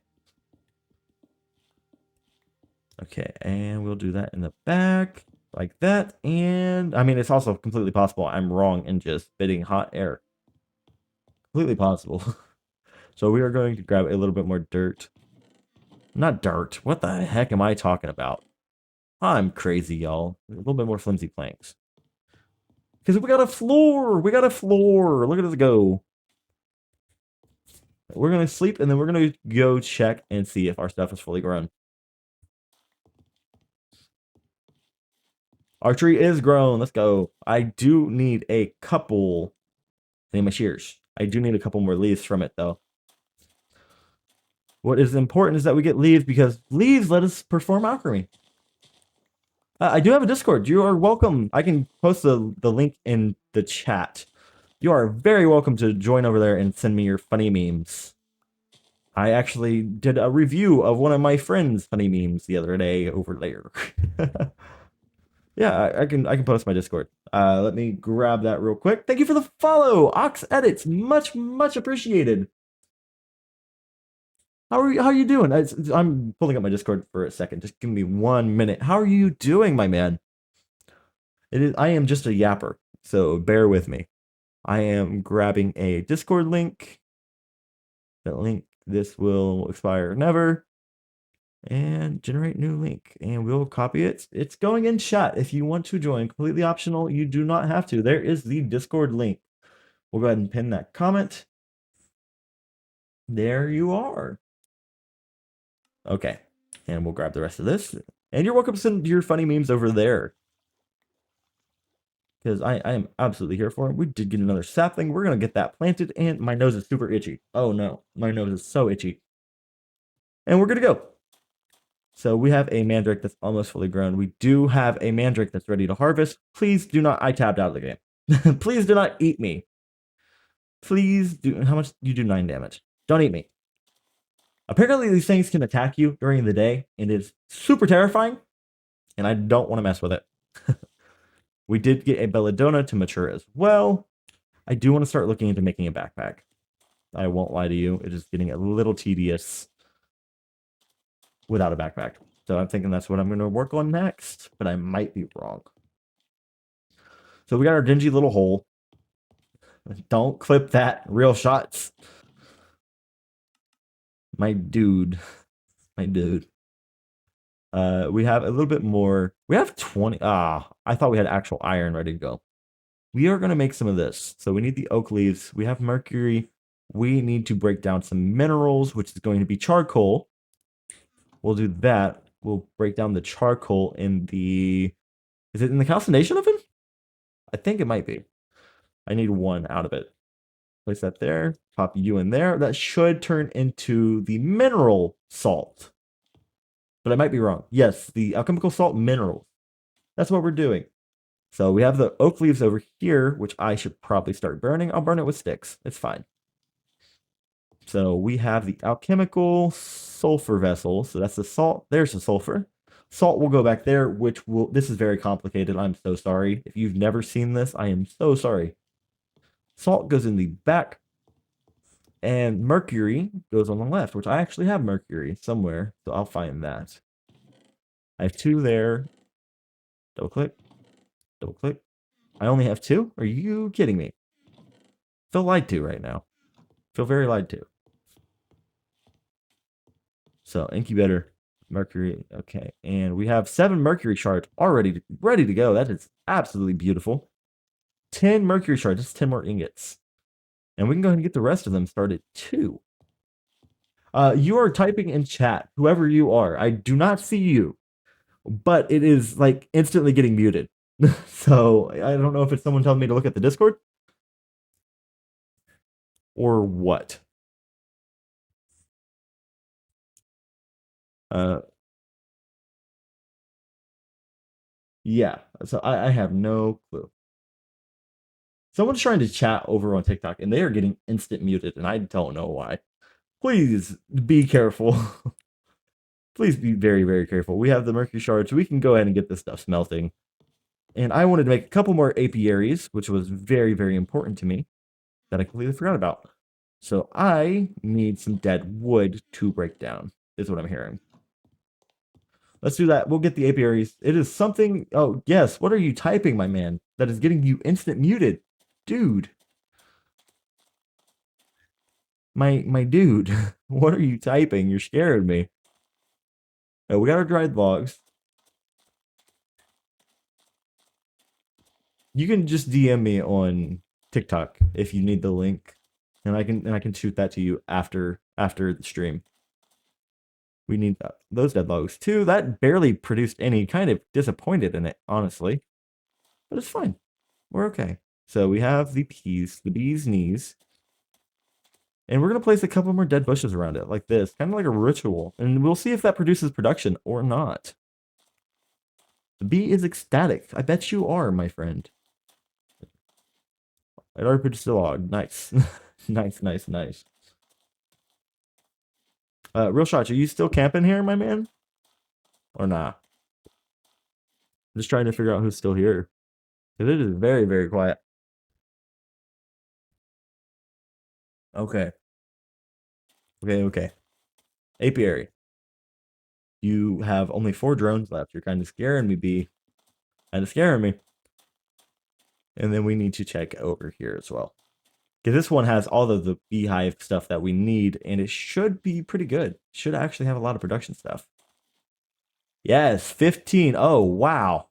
Okay, and we'll do that in the back like that. And I mean, it's also completely possible I'm wrong in just spitting hot air. Completely possible. So we are going to grab a little bit more dirt. Not dirt. What the heck am I talking about? I'm crazy, y'all. A little bit more flimsy planks. Because we got a floor. We got a floor. Look at us go. We're going to sleep, and then we're going to go check and see if our stuff is fully grown. Our tree is grown. Let's go. I do need a couple. I need my shears. I do need a couple more leaves from it, though. What is important is that we get leaves because leaves let us perform alchemy. I do have a Discord. You are welcome. I can post the link in the chat. You are very welcome to join over there and send me your funny memes. I actually did a review of one of my friends' funny memes the other day over there. Yeah, I can post my Discord. Let me grab that real quick. Thank you for the follow, Ox Edits. Much appreciated. How are you doing? I'm pulling up my Discord for a second. Just give me 1 minute. How are you doing, my man? I am just a yapper, so bear with me. I am grabbing a Discord link. That link, this will expire never. And generate new link. And we'll copy it. It's going in chat if you want to join. Completely optional. You do not have to. There is the Discord link. We'll go ahead and pin that comment. There you are. Okay. And we'll grab the rest of this. And you're welcome to send your funny memes over there. Because I am absolutely here for it. We did get another sapling. We're going to get that planted. And my nose is super itchy. Oh, no. My nose is so itchy. And we're going to go. So we have a mandrake that's almost fully grown. We do have a mandrake that's ready to harvest. Please do not... I tabbed out of the game. Please do not eat me. Please do... How much? You do 9 damage. Don't eat me. Apparently, these things can attack you during the day. And it's super terrifying. And I don't want to mess with it. We did get a belladonna to mature as well. I do want to start looking into making a backpack. I won't lie to you. It is getting a little tedious without a backpack. So I'm thinking that's what I'm going to work on next, but I might be wrong. So we got our dingy little hole. Don't clip that. Real shots. My dude. My dude. We have a little bit more. We have 20. I thought we had actual iron ready to go. We are going to make some of this. So we need the oak leaves. We have mercury. We need to break down some minerals, which is going to be charcoal. We'll do that. We'll break down the charcoal in the... Is it in the calcination oven? I think it might be. I need 1 out of it. Place that there. Pop you in there. That should turn into the mineral salt. But I might be wrong. Yes, the alchemical salt minerals. That's what we're doing. So we have the oak leaves over here, which I should probably start burning. I'll burn it with sticks. It's fine. So we have the alchemical sulfur vessel. So that's the salt. There's the sulfur. Salt will go back there, which will... This is very complicated. I'm so sorry. If you've never seen this, I am so sorry. Salt goes in the back. And mercury goes on the left, which I actually have mercury somewhere. So I'll find that. I have 2 there. Double click. Double click. I only have 2? Are you kidding me? Feel lied to right now. Feel very lied to. So incubator, mercury. Okay. And we have 7 mercury shards already ready to go. That is absolutely beautiful. 10 mercury shards. That's 10 more ingots. And we can go ahead and get the rest of them started too. You are typing in chat, whoever you are. I do not see you, but it is like instantly getting muted. So I don't know if it's someone telling me to look at the Discord or what. Uh, yeah. So I have no clue. Someone's trying to chat over on TikTok and they are getting instant muted, and I don't know why. Please be careful. Please be very, very careful. We have the mercury shards. So we can go ahead and get this stuff smelting. And I wanted to make a couple more apiaries, which was very, very important to me that I completely forgot about. So I need some dead wood to break down, is what I'm hearing. Let's do that. We'll get the apiaries. It is something. Oh, yes. What are you typing, my man? That is getting you instant muted. Dude. My dude. What are you typing? You're scaring me. Oh, we got our dried logs. You can just DM me on TikTok if you need the link, and I can shoot that to you after the stream. We need those dead logs too. That barely produced any. Kind of disappointed in it, honestly, but it's fine. We're okay. So we have the bee's knees, and we're gonna place a couple more dead bushes around it, like this, kind of like a ritual, and we'll see if that produces production or not. The bee is ecstatic. I bet you are, my friend. It already produced a log. Nice. Nice, nice, nice. Real shots, are you still camping here, my man? Or nah? I'm just trying to figure out who's still here. Because it is very, very quiet. Okay. Okay, okay. Apiary. You have only 4 drones left. You're kind of scaring me, bee. Kind of scaring me. And then we need to check over here as well. Because this one has all of the beehive stuff that we need, and it should be pretty good. Should actually have a lot of production stuff. Yes, 15. Oh, wow.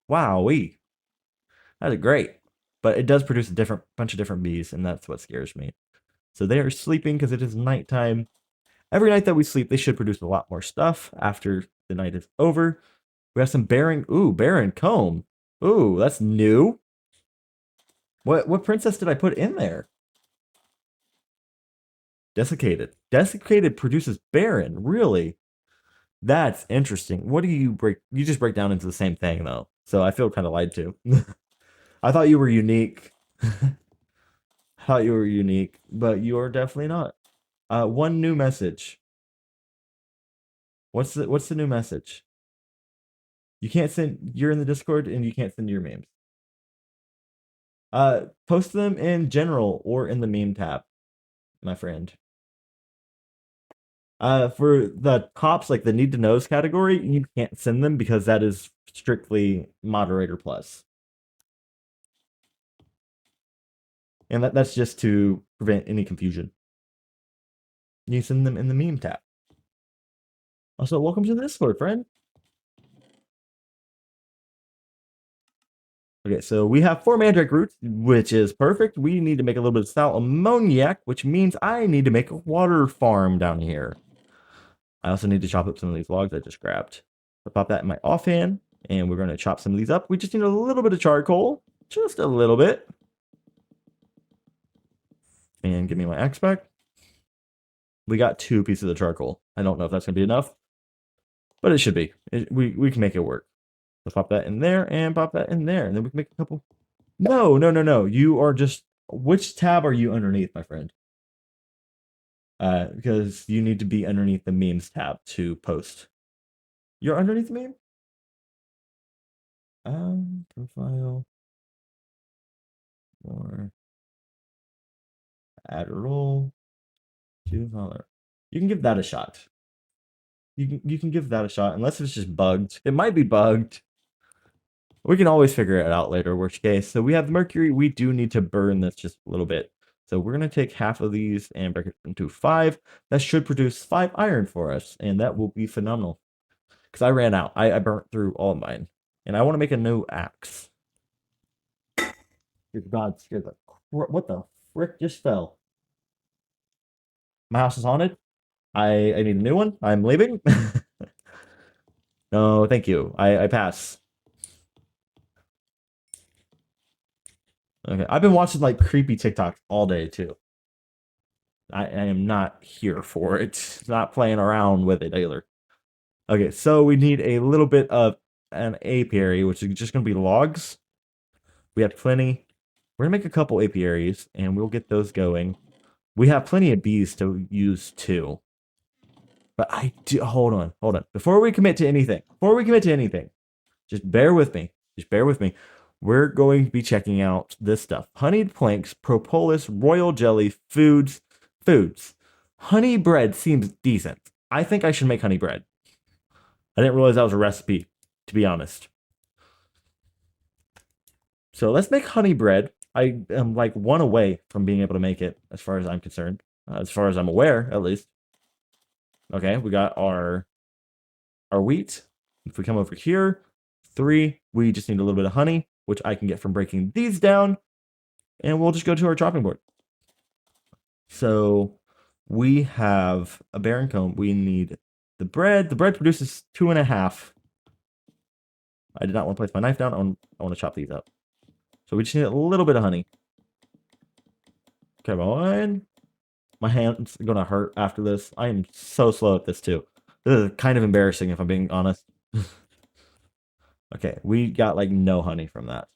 Wowee. That is great. But it does produce a bunch of different bees, and that's what scares me. So they are sleeping because it is nighttime. Every night that we sleep, they should produce a lot more stuff after the night is over. We have some barren. Ooh, barren comb. Ooh, that's new. What princess did I put in there? Desiccated. Desiccated produces barren. Really? That's interesting. What do you break? You just break down into the same thing though. So I feel kind of lied to. I thought you were unique. Thought you were unique, but you are definitely not. One new message. What's the new message? You can't send. You're in the Discord and you can't send your memes. Post them in general or in the meme tab, my friend. For the cops, like the need to knows category, you can't send them because that is strictly moderator plus. And that's just to prevent any confusion. You send them in the meme tab. Also, welcome to the Discord, friend. Okay, so we have 4 mandrake roots, which is perfect. We need to make a little bit of sal ammoniac, which means I need to make a water farm down here. I also need to chop up some of these logs I just grabbed. I'll pop that in my offhand, and we're going to chop some of these up. We just need a little bit of charcoal, just a little bit. And give me my axe back. We got 2 pieces of charcoal. I don't know if that's going to be enough, but it should be. We can make it work. Let's pop that in there and pop that in there, and then we can make a couple. No, no, no, no. You are just. Which tab are you underneath, my friend? Because you need to be underneath the memes tab to post. You're underneath the meme? Profile. Or add a role. To follow. You can give that a shot. You can give that a shot, unless it's just bugged. It might be bugged. We can always figure it out later, worst case. So we have the mercury. We do need to burn this just a little bit. So we're going to take half of these and break it into 5. That should produce 5 iron for us, and that will be phenomenal. Because I ran out. I burnt through all of mine. And I want to make a new axe. Good God, scared the what the frick just fell? My house is haunted. I need a new one. I'm leaving. No, thank you. I pass. Okay, I've been watching like creepy TikToks all day too. I am not here for it. Not playing around with it either. Okay, so we need a little bit of an apiary, which is just gonna be logs. We have plenty. We're gonna make a couple apiaries, and we'll get those going. We have plenty of bees to use too. But I do hold on. Before we commit to anything, just bear with me. Just bear with me. We're going to be checking out this stuff. Honeyed planks, propolis, royal jelly, foods. Honey bread seems decent. I think I should make honey bread. I didn't realize that was a recipe, to be honest. So let's make honey bread. I am like one away from being able to make it, as far as I'm concerned. As far as I'm aware, at least. Okay, we got our wheat. If we come over here, 3, we just need a little bit of honey, which I can get from breaking these down, and we'll just go to our chopping board. So we have a barren comb. We need the bread. The bread produces 2.5. I did not want to place my knife down. I want to chop these up. So we just need a little bit of honey. Come on. My hand's gonna hurt after this. I am so slow at this too. This is kind of embarrassing if I'm being honest. Okay, we got like no honey from that.